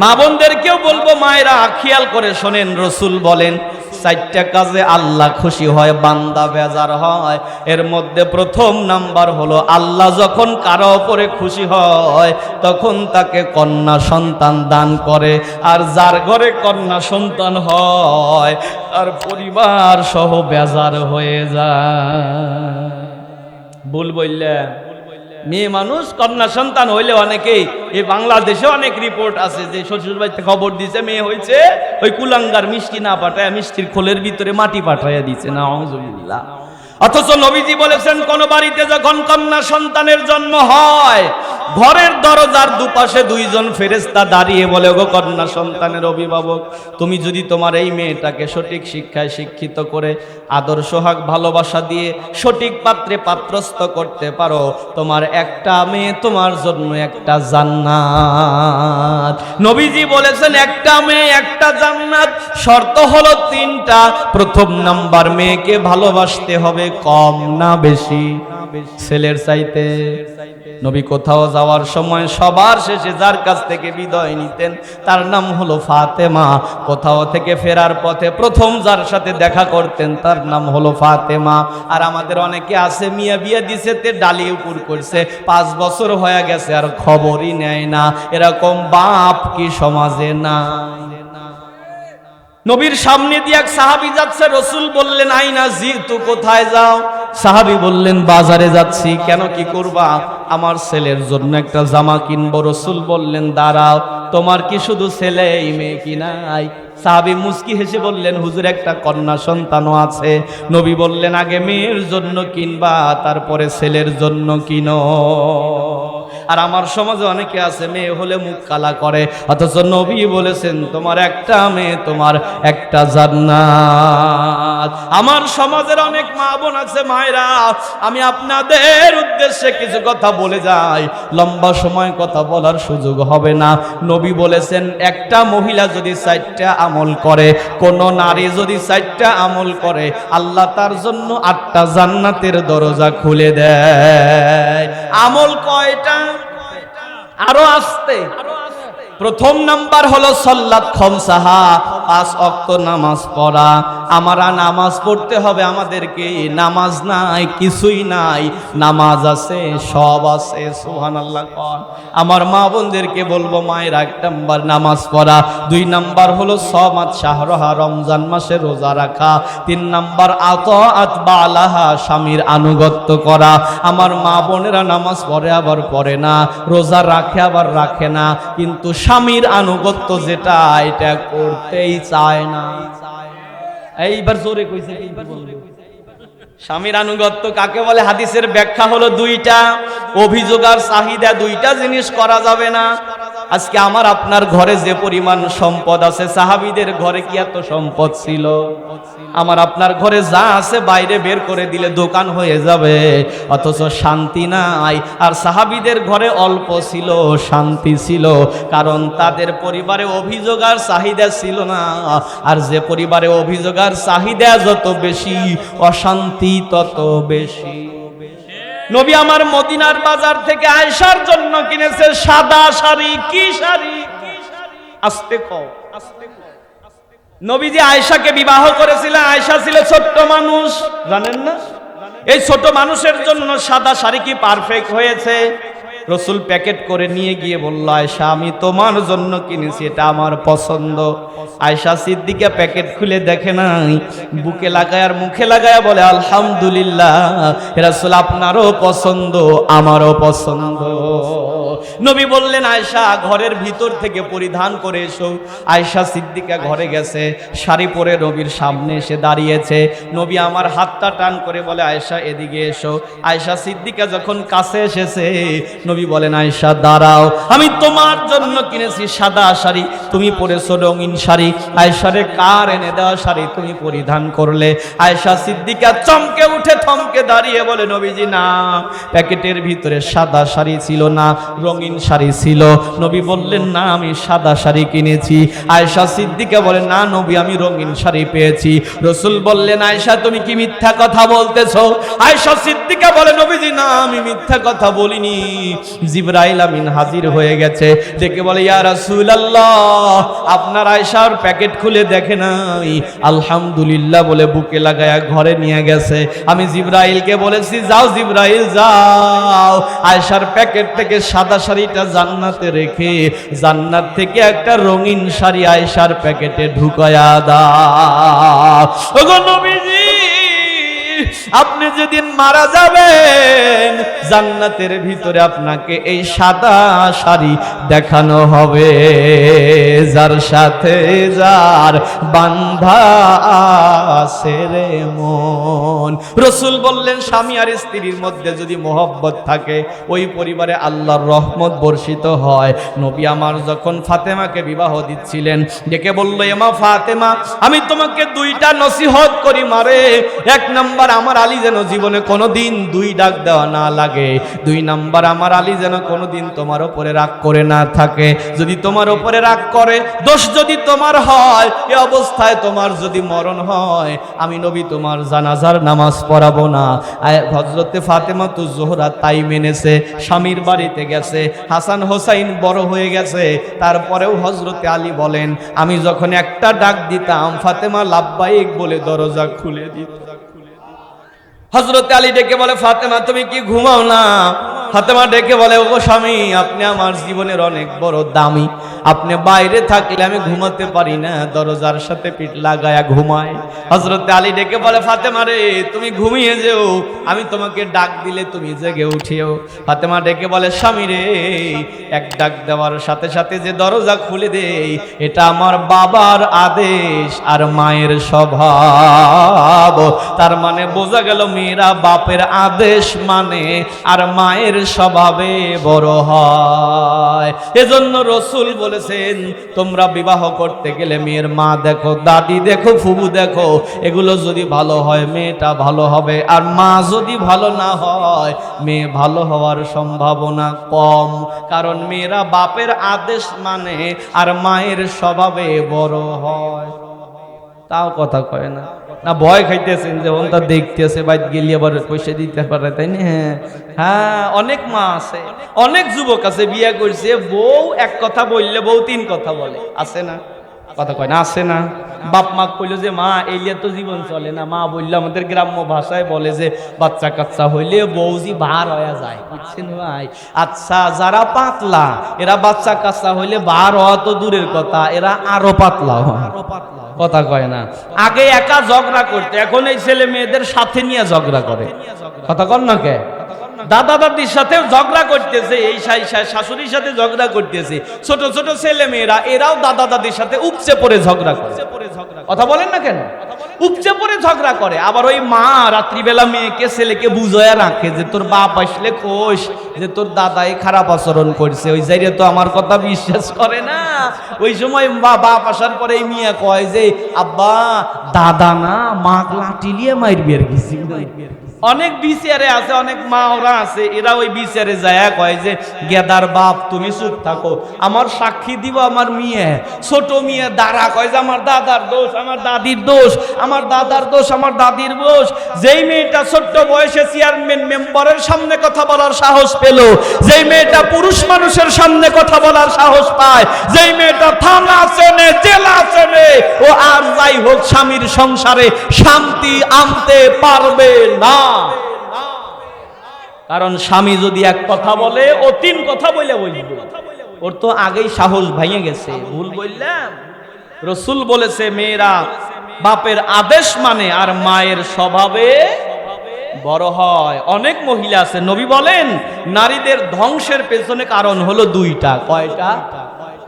মা বোনদেরকেও বলবো, মায়েরা খেয়াল করে শোনেন, রাসূল বলেন 4টা কাজে আল্লাহ খুশি হয়, বান্দা বেজার হয়। এর মধ্যে প্রথম নাম্বার হলো, আল্লাহ যখন কারো উপরে খুশি হয় তখন তাকে কন্যা সন্তান দান করে। আর যার ঘরে কন্যা সন্তান হয় তার পরিবার সহ বেজার হয়ে যায়। ভুল বললেন? মেয়ে মানুষ কন্যা সন্তান হইলে অনেকেই, এই বাংলাদেশে অনেক রিপোর্ট আছে যে শ্বশুর বাড়িতে খবর দিছে মেয়ে হয়েছে, ওই কুলাঙ্গার মিষ্টি না পাঠায় মিষ্টির খোলের ভিতরে মাটি পাঠাইয়া দিচ্ছে। নাউজুবিল্লাহ। অথচ নবীজি বলেছেন কোন বাড়িতে যখন কন্যা সন্তানের জন্ম হয়, ঘরের দরজার দুপাশে দুইজন ফেরেশতা দাঁড়িয়ে বলে, ওগো কন্যা সন্তানের অভিভাবক, তুমি যদি তোমার এই মেয়েটাকে সঠিক শিক্ষায় শিক্ষিত করে আদর সোহাগ ভালোবাসা দিয়ে সঠিক পাত্রে পাত্রস্থ করতে পারো, তোমার একটা মেয়ে তোমার জন্য একটা জান্নাত। নবীজি বলেছেন একটা মেয়ে একটা জান্নাত, শর্ত হলো তিনটা। প্রথম নাম্বার, মেয়েকে ভালোবাসতে হবে কম না বেশি ছেলের চাইতে। নবী কোথাও যাওয়ার সময় সবার শেষে যার কাছ থেকে বিদায় নিতেন তার নাম হলো ফাতেমা। কোথাও থেকে ফেরার পথে প্রথম যার সাথে দেখা করতেন তার নাম হলো ফাতেমা। আর আমাদের অনেকে আছে মিয়া বিয়ে দিছে তে ডালি উপর করছে, 5 বছর হয়ে গেছে আর খবরই নেয় না। এরকম বাপ কি সমাজে না? নবীর সামনে দিয়ে এক সাহাবী যাচ্ছে, রাসূল বললেন আইনা জিতু, কোথায় যাও? সাহাবী বললেন বাজারে যাচ্ছি। কেন, কি করবা? আমার ছেলের জন্য একটা জামা কিনবো। রাসূল বললেন দাঁড়াও, তোমার কি শুধু ছেলে এই মেয়ে কি নাই? সাহাবী মুস্কি হেসে বললেন হুজুর একটা কন্যা সন্তানও আছে। নবী বললেন আগে মেয়ের জন্য কিনবা তারপরে ছেলের জন্য কিনো। আর আমার সমাজে অনেকে আছে মেয়ে হলে মুখ কালা করে, অথচ নবী বলেছেন তোমার একটা মেয়ে তোমার একটা জান্নাত। আমার সমাজের অনেক মা বোন আছে, মায়েরা আমি আপনাদের উদ্দেশ্যে কিছু কথা বলে যাই, লম্বা সময় কথা বলার সুযোগ হবে না। নবী বলেছেন একটা মহিলা যদি 4টা আমল করে, কোন নারী যদি 4টা আমল করে, আল্লাহ তার জন্য 8টা জান্নাতের দরজা খুলে দেয়। আমল কয়টা? আরো আসতে। প্রথম নাম্বার হলো সাল্লাত খামসাহা, 5 ওয়াক্ত নামাজ পড়া। আমরা নামাজ পড়তে হবে, আমাদেরকে নামাজ নাই কিছুই নাই, নামাজ আছে সব আছে। সুবহানাল্লাহ। আমার মা বোনদেরকে বলবো মায়ের 1 নাম্বার নামাজ পড়া, 2 নাম্বার হলো সামাত শাহরহা, রমজান মাসে রোজা রাখা, 3 নাম্বার আতাআত বালাহা, স্বামীর আনুগত্য করা। আমার মা বোনেরা নামাজ পড়ে আবার পড়ে না, রোজা রাখে আবার রাখে না, কিন্তু স্বামীর আনুগত্য যেটা এটা করতেই চায় না। এইবার জোরে কইছে কি বলবো? স্বামীর আনুগত্য কাকে বলে? হাদিসের ব্যাখ্যা হলো 2টা, অভিযোগ আর চাহিদা, 2টা জিনিস করা যাবে না। আজকে আমার আপনার ঘরে যে পরিমাণ সম্পদ আছে, সাহাবীদের ঘরে কি এত সম্পদ ছিল? আমার আপনার ঘরে যা আছে বাইরে বের করে দিলে দোকান হয়ে যাবে, অথচ শান্তি নাই। আর সাহাবীদের ঘরে অল্প ছিল, শান্তি ছিল, কারণ তাদের পরিবারে অভিযোগ আর চাহিদা ছিল না। আর যে পরিবারে অভিযোগ আর চাহিদা যত বেশি, অশান্তি তত বেশি। নবী আমার মদিনার বাজার থেকে আয়েশার জন্য কিনেছে সাদা শাড়ি। কি শাড়ি? আস্তে কও। নবীজি আয়েশাকে বিবাহ করেছিলেন, আয়েশা ছিল ছোট্ট মানুষ, জানেন না? এই ছোট মানুষের জন্য সাদা শাড়ি কি পারফেক্ট হয়েছে? রাসূল প্যাকেট করে নিয়ে গিয়ে বলল আয়েশা আমি তোমার জন্য কিনেছি, এটা আমার পছন্দ। আয়েশা সিদ্দিকা প্যাকেট খুলে দেখে নাই, বুকে লাগায় আর মুখে লাগায় বলে আলহামদুলিল্লাহ রাসূল আপনারও পছন্দ আমারও পছন্দ। নবী বললেন আয়েশা ঘরের ভিতর থেকে পরিধান করে এসো। আয়েশা সিদ্দিকা ঘরে গেছে, শাড়ি পরে নবীর সামনে এসে দাঁড়িয়েছে। নবী আমার হাতটা টান করে বলে আয়েশা এদিকে এসো। আয়েশা সিদ্দিকা যখন কাছে এসেছে নবী বলেন আয়েশা দাঁড়াও, আমি তোমার জন্য কিনেছি সাদা শাড়ি, তুমি পরেছো রঙিন শাড়ি। আয়েশারে কার এনে দেওয়া শাড়ি তুমি পরিধান করলে? আয়েশা সিদ্দিকা চমকে উঠে থমকে দাঁড়িয়ে বলে নবীজি না, প্যাকেটের ভিতরে সাদা শাড়ি ছিল না, রঙিন শাড়ি ছিল। নবী বললেন না আমি সাদা শাড়ি কিনেছি। আয়েশা সিদ্দিকা বলে না নবী আমি রঙিন শাড়ি পেয়েছি। রাসূল বললেন আয়েশা তুমি কি মিথ্যা কথা বলতেছো? আয়েশা সিদ্দিকা বলে নবীজি না আমি মিথ্যা কথা বলিনি। জিবরাইল আমিন হাজির হয়ে গেছে, ডেকে বলে ইয়া রাসূলুল্লাহ আপনার আয়েশার প্যাকেট খুলে দেখে নাই, আলহামদুলিল্লাহ বলে বুকে লাগায়া ঘরে নিয়ে গেছে। আমি জিবরাইলকে বলেছি যাও জিবরাইল যাও, আয়েশার প্যাকেট থেকে সাদা শাড়িটা জান্নাতে রেখে জান্নাত থেকে একটা রঙিন শাড়ি আয়েশার প্যাকেটে ঢুকায়া দাও। ওগো নবীজি আপনি যেদিন মারা যাবেন জান্নাতের ভিতরে আপনাকে এই সাদা শাড়ি দেখানো হবে, যার সাথে যার বান্ধা আছে রে মন। রাসূল বললেন স্বামী আর স্ত্রীর মধ্যে যদি মোহব্বত থাকে ওই পরিবারে আল্লাহর রহমত বর্ষিত হয়। নবী আমার যখন ফাতেমাকে বিবাহ দিচ্ছিলেন ডেকে বলল, এমা ফাতেমা, আমি তোমাকে দুইটা নসিহত করি মারে। এক নাম্বার, আমার আলী যেন জীবনে কোনোদিন দুই ডাক দেওয়া না লাগে। দুই নাম্বার, আমার আলী যেন কোনোদিন তোমার উপরে রাগ করে না থাকে। যদি তোমার উপরে রাগ করে, দোষ যদি তোমার হয়, এই অবস্থায় তোমার যদি মরণ হয়, আমি নবী তোমার জানাজার নামাজ পড়াবো না। হযরতে ফাতেমা তো জোহরা তাই মেনেছে, স্বামীর বাড়িতে গেছে, হাসান হোসাইন বড় হয়ে গেছে। তারপরেও হযরতে আলী বলেন, আমি যখন একটা ডাক দিতাম ফাতেমা লাব্বাইক বলে দরজা খুলে দিত। হযরতে আলী ডেকে বলে, ফাতেমা তুমি কি ঘুমাও না? ফাতেমা ডেকে বলে, ওগো স্বামী, আপনি আমার জীবনের অনেক বড় দামি, আপনি বাইরে থাকলে আমি ঘুমাতে পারি না, দরজার সাথে পিঠ লাগায়া ঘুমায়। হযরতে আলী ডেকে বলে, ফাতেমা রে তুমি ঘুমিয়ে যেও, আমি তোমাকে ডাক দিলে তুমি জেগে উঠিও। ফাতেমা ডেকে বলে, স্বামী রে, এক ডাক দেওয়ার সাথে সাথে যে দরজা খুলে দেই, এটা আমার বাবার আদেশ আর মায়ের স্বভাব। তার মানে বোঝা গেল মেয়েরা বাপের আদেশ মানে আর মায়ের স্বভাবে বড় হয়। এজন্য রাসূল বলেছেন, তোমরা বিবাহ করতে গেলে মেয়ের মা দেখো, দাদি দেখো, ফুবু দেখো, এগুলো যদি ভালো হয় মেয়েটা ভালো হবে, আর মা যদি ভালো না হয় মেয়ে ভালো হওয়ার সম্ভাবনা কম। কারণ মেয়েরা বাপের আদেশ মানে আর মায়ের স্বভাবে বড় হয়। তাও কথা কয় না, না ভয় খাইতেছেন যে ওনটা দেখতেছে বাইত গেলি আবার পয়সা দিতে পারে, তাই না? হ্যাঁ, অনেক মা আছে, অনেক যুবক আছে বিয়ে করছে, বউ এক কথা বললে বউ তিন কথা বলে, আছে না? কথা কয় না, আছে না? বাপ মা কইলো যে মা এইলিয়া তো জীবন চলে না, মা বললো আমাদের গ্রাম্য ভাষায় বলে যে বাচ্চা কাচ্চা হইলে বউজি বার হয়ে যায়, বুঝছেন ভাই? আচ্ছা, যারা পাতলা এরা বাচ্চা কাচ্চা হইলে বার হওয়া তো দূরের কথা, এরা আরো পাতলা হয়। কথা কয় না। আগে একা ঝগড়া করতে, এখন এই ছেলে মেয়েদের সাথে নিয়ে ঝগড়া করে। কথা কন না কে? দাদা দাদির সাথেও ঝগড়া করতেছে, এই শাশুড়ির সাথে ঝগড়া করতেছে, ছোট ছোট ছেলে মেয়েরা এরাও দাদা দাদির সাথে উপচে পড়ে ঝগড়া করে। কথা বলেন না কেন? উপচে পড়ে ঝগড়া করে। আবার ওই মা রাত্রিবেলা মেয়েকে ছেলেকে বুঝায়া রাখে যে তোর বাপ আসলে কোষ যে তোর দাদাই খারাপ আচরণ করছে, ওই জায়গায় তো আমার কথা বিশ্বাস করে না। ওই সময় বাপ আসার পরে এই মেয়ে কয় যে আব্বা দাদা না মা লাঠি নিয়ে মারবি আর কিছু। অনেক বিচারে আছে, অনেক মা ওরা আছে, এরা ওই বিচারে যায় কয় যে গেদার বাপ তুমি চুপ থাকো, আমার সাক্ষী দিব আমার মেয়ে। ছোট মেয়ে দাঁড়া কয় যে আমার দাদার দোষ, আমার দাদির দোষ, আমার দাদার দোষ, আমার দাদির দোষ। যেই মেয়েটা ছোট্ট বয়সে চেয়ারম্যান মেম্বারের সামনে কথা বলার সাহস পেল, যেই মেয়েটা পুরুষ মানুষের সামনে কথা বলার সাহস পায়, যেই মেয়েটা থানা চেনে জেলা চেনে, ও আর যাই হোক স্বামীর সংসারে শান্তি আনতে পারবে না। কারণ স্বামী যদি এক কথা বলে ও তিন কথা বলে বলবে, ওর তো আগেই সাহস ভেঙে গেছে। ভুল বললাম? রাসূল বলেছে মেয়েরা বাপের আদেশ মানে আর মায়ের স্বভাবে বড় হয়। অনেক মহিলা আছে, নবী বলেন নারীদের ধ্বংসের পেছনে কারণ হলো দুইটা। কয়টা?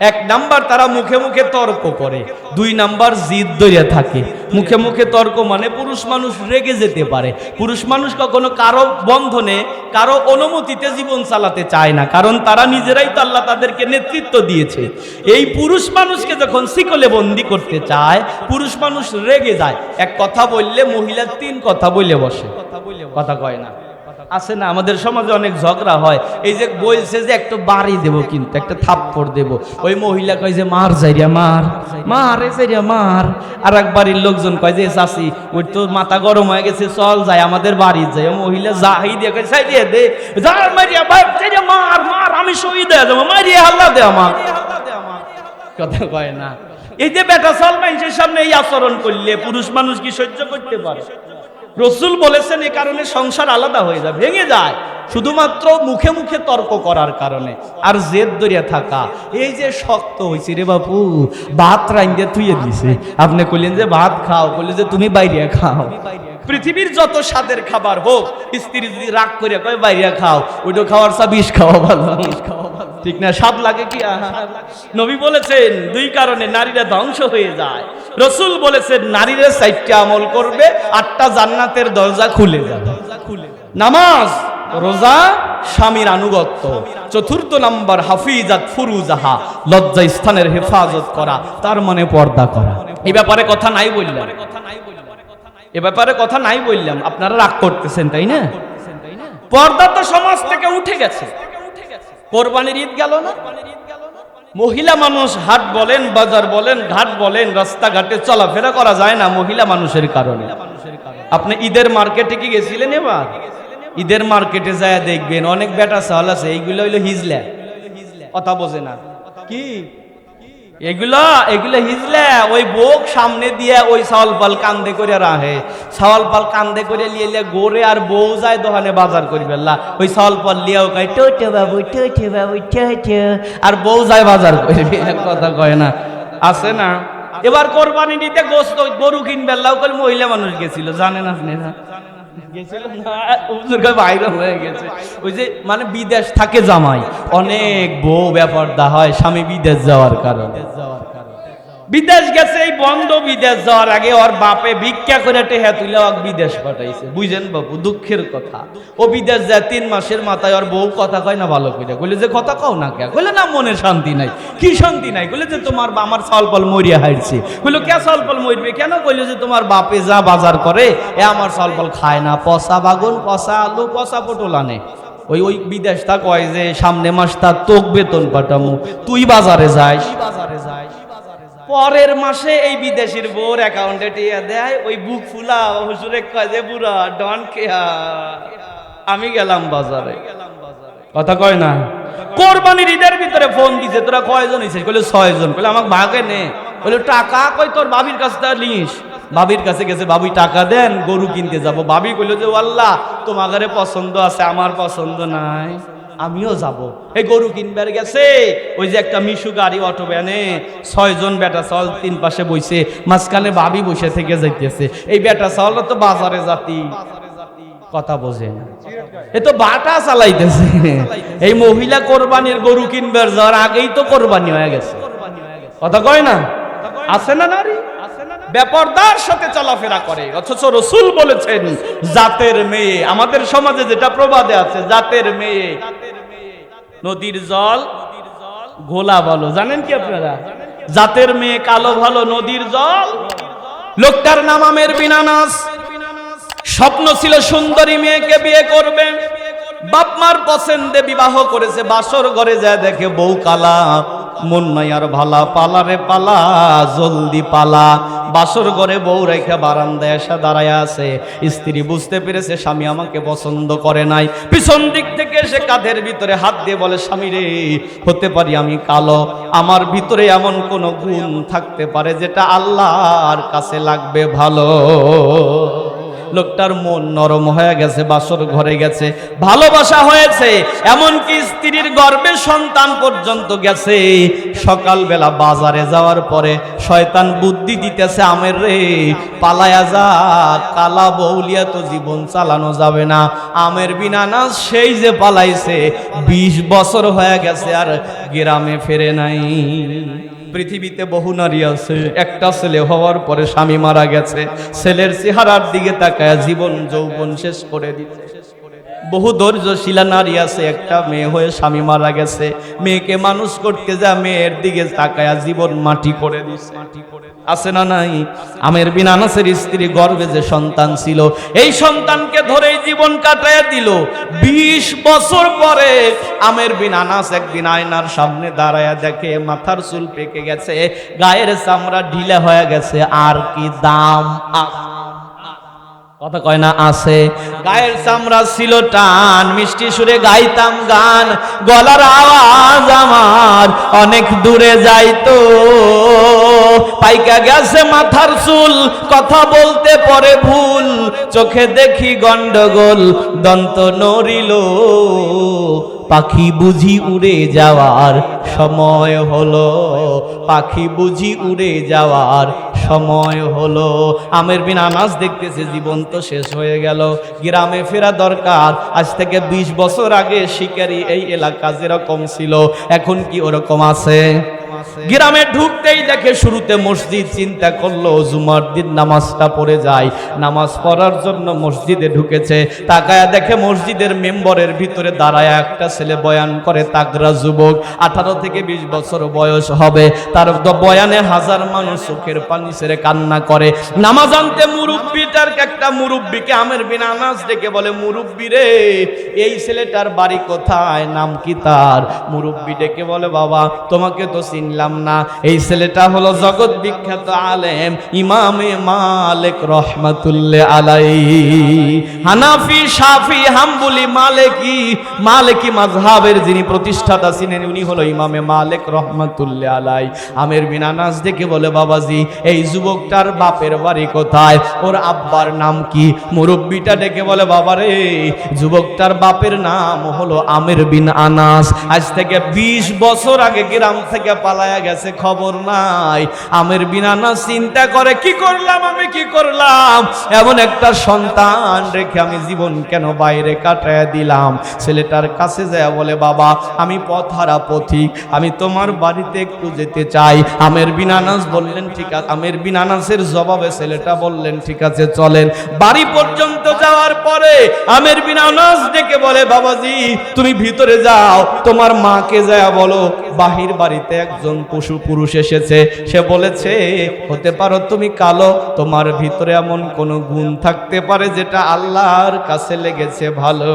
এক নাম্বার তারা মুখে মুখে তর্ক করে, দুই নাম্বার জিদ ধরে থাকে। মুখে মুখে তর্ক মানে পুরুষ মানুষ রেগে যেতে পারে, পুরুষ মানুষ কখনো কারো বন্ধনে কারো অনুমতিতে জীবন চালাতে চায় না, কারণ তারা নিজেরাই তো আল্লাহ তাদেরকে নেতৃত্ব দিয়েছে। এই পুরুষ মানুষকে যখন শিকলে বন্দি করতে চায় পুরুষ মানুষ রেগে যায়, এক কথা বললে মহিলা তিন কথা বলে বসে। কথা কয় না? আছে না? আমাদের সমাজে অনেক ঝগড়া হয়, এই যে বলছে যে একটা বাড়ি দেব কিন্তু একটা থাপ্পড় দেব, ওই মহিলা কয় যে মার যাইয়া মার, মার যাইয়া মার। আর এক বাড়ির লোকজন কয় যে চাচি ওই তো মাথা গরম হয়ে গেছে, চল যাই আমাদের বাড়ি যাই। মহিলা যাই দিয়ে কয় চাই দিয়ে দে, যা মারিয়া মার মার, আমি শহীদ হয়ে যাবো, মারিয়া হাল্লা দে আমার। কথা কয় না? এই যে বেটা চল মানুষের সামনে এই আচরণ করলে পুরুষ মানুষ কি সহ্য করতে পারে? রাসূল বলেছেন এই কারণে সংসার আলাদা হয়ে যায়, ভেঙে যায়, শুধুমাত্র মুখে মুখে তর্ক করার কারণে আর জেদ ধরিয়া থাকা। এই যে শক্ত হয়েছে রে বাপু, ভাত রাইন্দে থুয়ে দিছে, আপনি কইলেন যে ভাত খাও, কইলে যে তুমি বাইরে খাও। পৃথিবীর যত স্বাদের খাবার হোক, স্ত্রী যদি রাগ করে কয় বাইরে খাও, ওইটা খাওয়ার চা বিষ খাওয়া ভালো, ঠিক না? স্বাদ লাগে কি? নবী বলেছেন দুই কারণে নারীরা ধ্বংস হয়ে যায়। রাসূল বলেছেন নারীরা 4টা আমল করবে, 8টা জান্নাতের দরজা খুলে যাবে। নামাজ, রোজা, স্বামীর আনুগত্য। 4th নাম্বার হাফিজাত ফুরুজাহা, লজ্জা স্থানের হেফাজত করা, তার মানে পর্দা করা। এই ব্যাপারে কথা নাই বললাম, এ ব্যাপারে কথা নাই বললাম, আপনারা রাগ করতেছেন তাই না? পর্দা তো সমাজ থেকে উঠে গেছে। কোরবানির ঈদ গেল না, মহিলা মানুষ হাট বলেন, বাজার বলেন, ঘাট বলেন, রাস্তাঘাটে চলাফেরা করা যায় না মহিলা মানুষের কারণে। আপনি ঈদের মার্কেটে কি গেছিলেন? এবার ঈদের মার্কেটে যায় দেখবেন অনেক বেটা চাল আছে, এইগুলো হইলো হিজলা, কথা বোঝে না কি এগুলো হিজলা। ওই বোক সামনে দিয়ে ওই চাওয়াল পাল কান্দে করে রাহে, চাওয়াল পাল কান্দে করে লিয়ে গোরে, আর বউ যায় দোকানে বাজার করবে, ওই চাওয়াল পাল লিয়াও কয় টোটো বাবু, টোটো বাবু, টোটো, আর বউ যায় বাজার করবে, কথা কয় না, আছে না? এবার কোরবানি নিতে গোস্ত গরু কিনবে, কল মহিলা মানুষ গেছিল, জানেন আপনি? না বাইরে হয়ে গেছে, ওই যে মানে বিদেশ থাকে জামাই, অনেক বউ ব্যাপারটা হয় স্বামী বিদেশ যাওয়ার কারণে। বিদেশ গেছে, এই বন্ধ, বিদেশ যাওয়ার আগে ওর বাপে ভিক্ষা করে টেহা তুলে বিদেশ পাঠাইছে, বুঝেন বাবু? দুঃখের কথা। ও বিদেশ যায় 3 মাসের মাথায় ওর বউ কথা কয় না ভালো করে, বলে যে কথা কও না কে? বলে না মনে শান্তি নাই। কি শান্তি নাই? বলে যে তোমার আমার চালপাল মরিয়া হাইছে। বললো কে চালপাল মরবে কেন? বললো যে তোমার বাপে যা বাজার করে এ আমার চালপাল খায় না, পচা বাগুন, পচা আলু, পচা পটল আনে। ওই বিদেশটা কয় যে সামনে মাসটা তোক বেতন পাঠামু, তুই বাজারে যাস। পরের মাসে এই বিদেশির বোর অ্যাকাউন্টে টিয়া দেয়, ওই বুক ফুলা হুজুরে কয় যে বুড়া ডন খেয়া আমি গেলাম বাজারে, কথা কয় না? কোরবানির ঈদের ভিতরে ফোন দিছে, তোরা কয়জন হইছিস? কইলে 6 জন। কইলে আমাকে ভাগে নে। কইলে টাকা কই তোর বাবির কাছে তা লিস। বাবির কাছে গেছে, বাবি টাকা দেন গরু কিনতে যাব। বাবি কইল যে আল্লাহ তোমাদের পছন্দ আছে, আমার পছন্দ নাই, আমিও যাব। এই গরু কিনবার গেছে, ওই যে একটা মিশু গাড়ি অটো ভ্যানে 6 জন বেটা চাল 3 পাশে বইছে, মাঝখানে বাবি বসে থেকে যাইতেছে। এই বেটা চাল তো বাজারে জাতি, কথা বোঝে না, এ তো বাটা চালাইতেছে। এই মহিলা কোরবানির গরু কিনবার যাওয়ার আগেই তো কোরবানি হয়ে গেছে, কথা কয় না? আছে না নারী বেপরদার সাথে চলাফেরা করে, অথচ রাসূল বলেছেন জাতের মেয়ে। আমাদের সমাজে যেটা প্রবাদে আছে, জাতের মেয়ে নদীর জল ঘোলা ভালো, জানেন কি আপনারা? জাতের মেয়ে কালো ভালো, নদীর জল। লোকটার নাম আমের বিন আনাস। স্বপ্ন ছিল সুন্দরী মেয়েকে বিয়ে করবে, বাপ মার পছন্দে বিবাহ করেছে। বাসর ঘরে যায় দেখে বউ কালা, মন নাই আর ভালা, পালা রে পালা, জলদি পালা। বাসর ঘরে বউ রেখে বারান্দায় এসে দাঁড়ায় আছে। স্ত্রী বুঝতে পেরেছে স্বামী আমাকে পছন্দ করে নাই। পিছন দিক থেকে এসে কাঁধের ভিতরে হাত দিয়ে বলে, স্বামী রে, হতে পারি আমি কালো, আমার ভিতরে এমন কোন গুণ থাকতে পারে যেটা আল্লাহর কাছে লাগবে ভালো। লোকটার মন নরম হয়ে গেছে, বাসর ঘরে গেছে, ভালোবাসা হয়েছে, এমনকি স্ত্রীর গর্ভে সন্তান পর্যন্ত গেছে। সকালবেলা বাজারে যাওয়ার পরে শয়তান বুদ্ধি দিতেছে, আমের রে পালায়া যা, কালা বউলিয়া তো জীবন চালানো যাবে না। আমের বিন আনাস সেই যে পালাইছে, 20 বছর হয়ে গেছে আর গ্রামে ফেরে নাই। পৃথিবীতে বহু নারী আছে, একটা ছেলে হওয়ার পরে স্বামী মারা গেছে, ছেলের চেহারার দিকে তাকায় জীবন যৌবন শেষ করে দিচ্ছে। বহু ধৈর্যশীলা নারী আছে, একটা মেয়ে হয়ে স্বামী মারা গেছে, মেয়েকে মানুষ করতে যা মেয়ের দিকে তাকায় জীবন মাটি করে দিচ্ছে, আছে না নাই? আমের বিন আনাসের স্ত্রী গর্ভে যে সন্তান ছিল, এই সন্তানকে ধরেই জীবন কাটায় দিল। 20 বছর পরে আমের বিন আনাস একদিন আয়নার সামনে দাঁড়ায়া দেখে মাথার চুল পেকে গেছে, গায়ের চামড়া ঢিলা হয়ে গেছে, আর কি দাম, কথা কয় না? আছে। গায়ের চামড়া ছিল টান, মিষ্টি সুরে গাইতাম গান, গলার আওয়াজ আমার অনেক দূরে যাইতো। পাইকা গেছে মাথার চুল, কথা বলতে পরে ভুল, চোখে দেখি গন্ডগোল, দন্ত নড়িল, পাখি বুঝি উড়ে যাওয়ার সময় হলো, পাখি বুঝি উড়ে যাওয়ার সময় হলো। আমের বিন আনাস দেখতেছে জীবন তো শেষ হয়ে গেল, গ্রামে ফেরা দরকার। আজ থেকে 20 বছর আগে শিকারী এই এলাকা যেরকম ছিল এখন কি ওরকম আছে? গ্রামে ঢুকতেই দেখে শুরুতে মসজিদ, চিন্তা করলো জুমার দিন নামাজটা পড়ে যায়, নামাজ পড়ার জন্য মসজিদে ঢুকেছে। তাকায়া দেখে মসজিদের মেম্বরের ভিতরে দাঁড়ায় একটা ছেলে বয়ান করে, তাগড়া যুবক, 18 থেকে 20 বছর বয়স হবে। তার বয়ানে হাজার মানুষ চোখের পানি ছেড়ে কান্না করে। নামাজ আনতে মুরব্বিটার একটা মুরব্বিকে আমের বিন আনাস ডেকে বলে, মুরব্বি রে, এই ছেলেটার বাড়ি কোথায়, নাম কি তার? মুরব্বি ডেকে বলে, বাবা তোমাকে তো চিনলাম না, এই ছেলেটা হলো জগৎ বিখ্যাত আলেম ইমামে মালিক রহমাতুল্লাহ আলাইহি। হানাফি, শাফি, হাম্বলি, মালিকি মাযহাবের যিনি প্রতিষ্ঠাতা ছিলেন উনি হলো ইমামে মালিক রহমাতুল্লাহ আলাইহি। আমের বিন আনাস দেখে বলে, বাবাজি এই যুবকটার বাপের বাড়ি কোথায়, ওর আব্বার নাম কি? মুরব্বিটা ডেকে বলে, বাবারে যুবকটার বাপের নাম হলো আমের বিন আনাস, আজ থেকে 20 বছর আগে গ্রাম থেকে পালায়া গেছে, খবর নাই। আমের বিন আনাস চিন্তা করে, কি করলাম আমি, কি করলাম? এমন একটা সন্তান রেখে আমি জীবন কেন বাইরে কাটায়া দিলাম? ছেলেটার কাছে যায় বলে, বাবা আমি পথহারা পথিক, আমি তোমার বাড়িতে একটু যেতে চাই। আমের বিন আনাস বললেন ঠিক আছে। আমের বিন আনাসের জবাবে ছেলেটা বললেন ঠিক আছে চলেন। বাড়ি পর্যন্ত যাওয়ার পরে আমের বিন আনাস ডেকে বলে, বাবাজি তুমি ভিতরে যাও, তোমার মাকে যায় বলো বাহির বাড়িতে একজন পশু পুরুষ এসেছে, সে বলেছে হতে পারো তুমি কালো, তোমার ভিতরে এমন কোন গুণ থাকতে পারে যেটা আল্লাহর কাছে লেগেছে ভালো।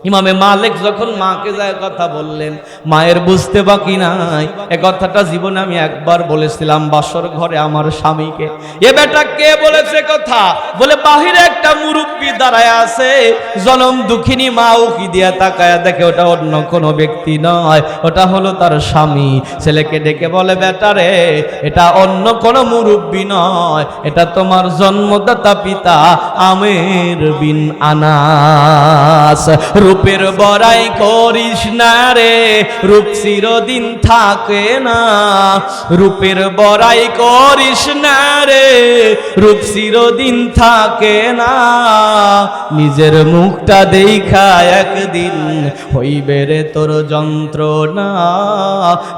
ইমামে মালিক যখন মাকে যায় কথা বললেন, মায়ের বুঝতে বাকি নাই। এ কথাটা জীবনে আমি একবার বলেছিলাম বাসর ঘরে আমার স্বামীকে। এ বেটা কে বলেছে কথা? বলে বাহিরে একটা মুরব্বি দাঁড়ায় আছে, জনম দুঃখিনী মা উকি দিয়া তাকায়া দেখে ওটা অন্য কোনো ব্যক্তি নয়, ওটা হলো তার স্বামী। ছেলেকে ডেকে বলে, বেটা রে এটা অন্য কোনো মুরব্বি নয়, এটা তোমার জন্মদাতা পিতা আমের বিন আনাস। রূপের বড়াই করিস না রে, রূপ চিরদিন থাকে না। রূপের বড়াই করিস না রে, রূপ চিরদিন থাকে না। নিজের মুখটা দেখা একদিন হইবে রে তোর যন্ত্রণা,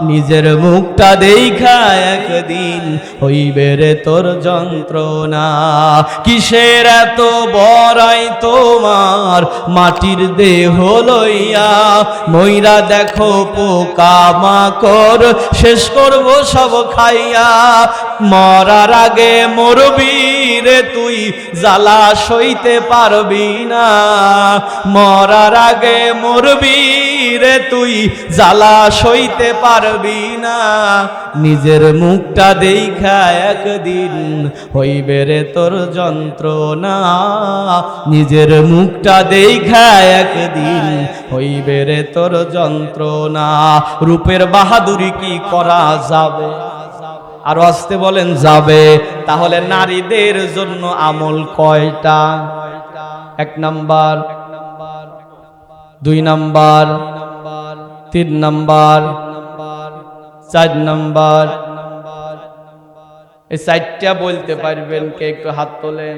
নিজের মুখটা দেখা একদিন হইবে রে তোর যন্ত্রণা। কিসের এত বড়াই তোমার মাটির দেহ লইয়া, মইরা দেখো পোকা মাকড় শেষ করব সব খাইয়া। মরার আগে মরবি রে তুই, জ্বালা সইতে পারবি না। মরার আগে মরবি রে তুই, জ্বালা সইতে পারবি না। নিজের মুখটা দেখা একদিন হইবে রে তোর যন্ত্রণা, নিজের মুখটা দেখা একদিন হইবে রে তোর যন্ত্রণা। রূপের বাহাদুরি কি করা যাবে? আর আসতে বলেন যাবে। তাহলে নারীদের জন্য আমল কয়টা? 1 নাম্বার, 2 নাম্বার, 3 নাম্বার, 4 নাম্বার। এই 4টা বলতে পারবেন কে? একটু হাত তোলেন।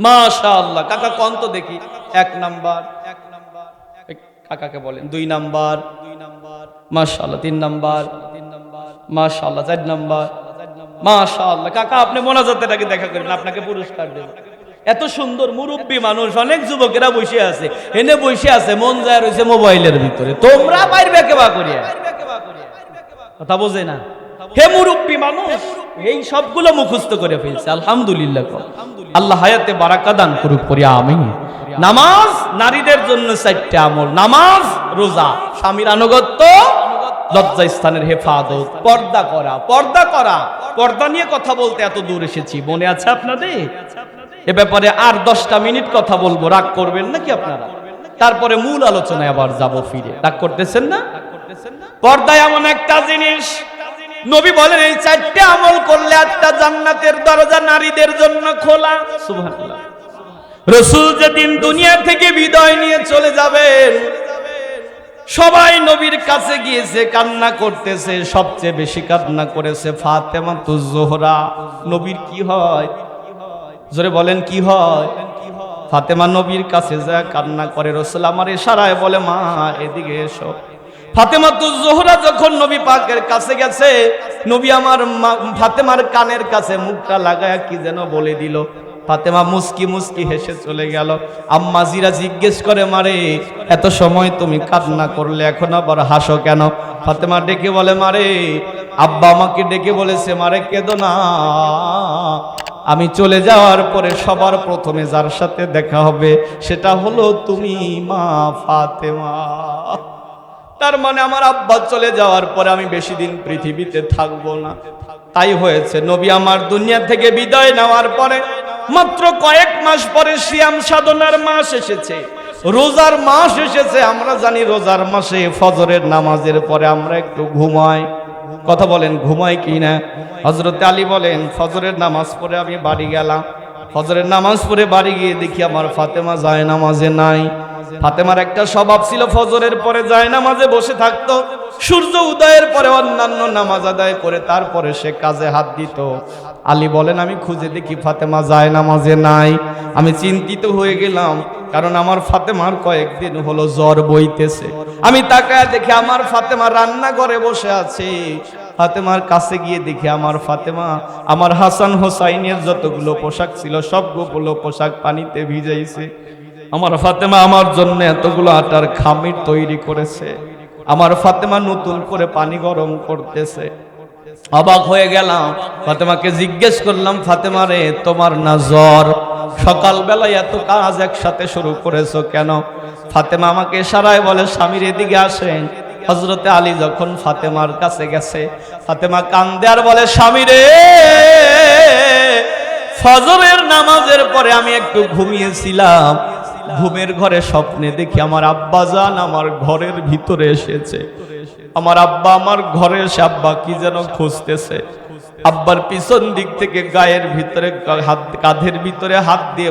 মাশাআল্লাহ। কাকা কোন তো দেখি। 1 নাম্বার, কাকাকে বলেন। 2 নাম্বার, মাশাআল্লাহ। 3 নাম্বার, মাশাআল্লাহ। 4 নাম্বার, মাশাআল্লাহ। কাকা আপনি মোনাজাতেটাকে দেখা করেন, আপনাকে পুরস্কার দেব। এত সুন্দর মুরব্বী মানুষ, অনেক যুবকেরা বসে আছে, এনে বসে আছে, মন যায় রয়েছে মোবাইলের ভিতরে। তোমরা পারবে কেবা করিয়া? কথা বোঝে না। হে মুরব্বী মানুষ, এই সবগুলো মুখস্থ করে ফেলছে। আলহামদুলিল্লাহ। আল্লাহ হায়াতে বারাকা দান করুক, পড়ি আমিন। নামাজ নারীদের জন্য 4টা আমল। নামাজ, রোজা, স্বামীর আনুগত্য, লজ্জা স্থানের হেফাজত, পর্দা করা। পর্দা করা, পর্দা নিয়ে কথা বলতে এত দূর এসেছি, মনে আছে আপনাদের? এ ব্যাপারে আর 10টা মিনিট কথা বলবো, রাগ করবেন নাকি আপনারা? তারপরে মূল আলোচনায় আবার যাব ফিরে। রাগ করতেছেন না? পর্দা এমন একটা জিনিস, নবী বলেন এই 4টা আমল করলে 8টা জান্নাতের দরজা নারীদের জন্য খোলা। সুবহানাল্লাহ। রাসূল যেদিন দুনিয়া থেকে বিদায় নিয়ে চলে যাবেন, সবাই নবীর কাছে গিয়েছে, কান্না করতেছে। সবচেয়ে বেশি কান্না করেছে ফাতেমাতুজ জোহরা। নবীর কি হয়? জোরে বলেন কি হয়? ফাতেমা নবীর কাছে যায় কান্না করে। রাসূল আমার ইশারায় বলে, মা এদিকে এসো। ফাতেমাতুজ জোহরা যখন নবী পাকের কাছে গেছে, নবী আমার ফাতেমার কানের কাছে মুখটা লাগায়া কি যেন বলে দিল। ফাতেমা মুস্কি মুস্কি হেসে চলে গেল। আম্মা জিরা জিজ্ঞেস করে, মারে এত সময় তুমি কান্না করলে, এখন আবার হাসো কেন? ফাতেমা ডেকে বলে, মারে আব্বা আমাকে ডেকে বলেছে, মারে কেঁদো না, আমি চলে যাওয়ার পরে সবার প্রথমে যার সাথে দেখা হবে সেটা হলো তুমি মা ফাতেমা। তার মানে আমার আব্বা চলে যাওয়ার পরে আমি বেশি দিন পৃথিবীতে থাকবো না। তাই হয়েছে, নবী আমার দুনিয়া থেকে বিদায় নেওয়ার পরে মাত্র কয়েক মাস পরে সিয়াম সাধনার মাস এসেছে, রোজার মাস এসেছে। আমরা জানি রোজার মাসে ফজরের নামাজের পরে আমরা একটু ঘুমাই। কথা বলেন, ঘুমাই কি না? হযরত আলী বলেন, ফজরের নামাজ পড়ে আমি বাড়ি গেলাম। ফজরের নামাজ পড়ে বাড়ি গিয়ে দেখি আমার ফাতেমা যায় নামাজে নাই। ফাতেমার একটা স্বভাব ছিল, ফজরের পরে যায় নামাজে বসে থাকতো। সূর্য উদয়ের পরে অন্যান্য নামাজ আদায় করে তারপরে সে কাজে হাত দিত। আলী বলেন, আমি খুঁজে দেখি ফাতেমা যায় নামাজে নাই। আমি চিন্তিত হয়ে গেলাম, কারণ আমার ফাতেমার কয়েকদিন হলো জ্বর বইতেছে। আমি তাকায় দেখি আমার ফাতেমা রান্নাঘরে বসে আছে। ফাতেমার কাছে গিয়ে দেখি আমার ফাতেমা আমার হাসান হোসাইনের যতগুলো পোশাক ছিল সবগুলো পোশাক পানিতে ভিজাইছে। আমার ফাতেমা আমার জন্য এতগুলো আটার খামির তৈরি করেছে। আমার ফাতেমা নতুন করে পানি গরম করতেছে। অবাক হয়ে গেলাম। ফাতেমাকে জিজ্ঞেস করলাম, ফাতেমা রে তোমার না জ্বর? সকালবেলায় এত কাজ একসাথে শুরু করেছো কেন? ফাতেমা আমাকে ইশারায় বলে, স্বামীর এদিকে আসেন। হযরতে আলী যখন ফাতেমার কাছে গেছে, ফাতেমা কান্দে আর বলে, স্বামী রে ফজরের নামাজের পরে আমি একটু ঘুমিয়েছিলাম। ঘুমের ঘরে স্বপ্নে দেখি আমার আব্বাজান আমার ঘরের ভিতরে এসেছে। আমার আব্বা আমার ঘরে এসে আব্বা কি যেন খুঁজতেছে। আব্বার পিছন দিক থেকে গায়ের ভিতরে কাঁধের ভিতরে হাত দিয়ে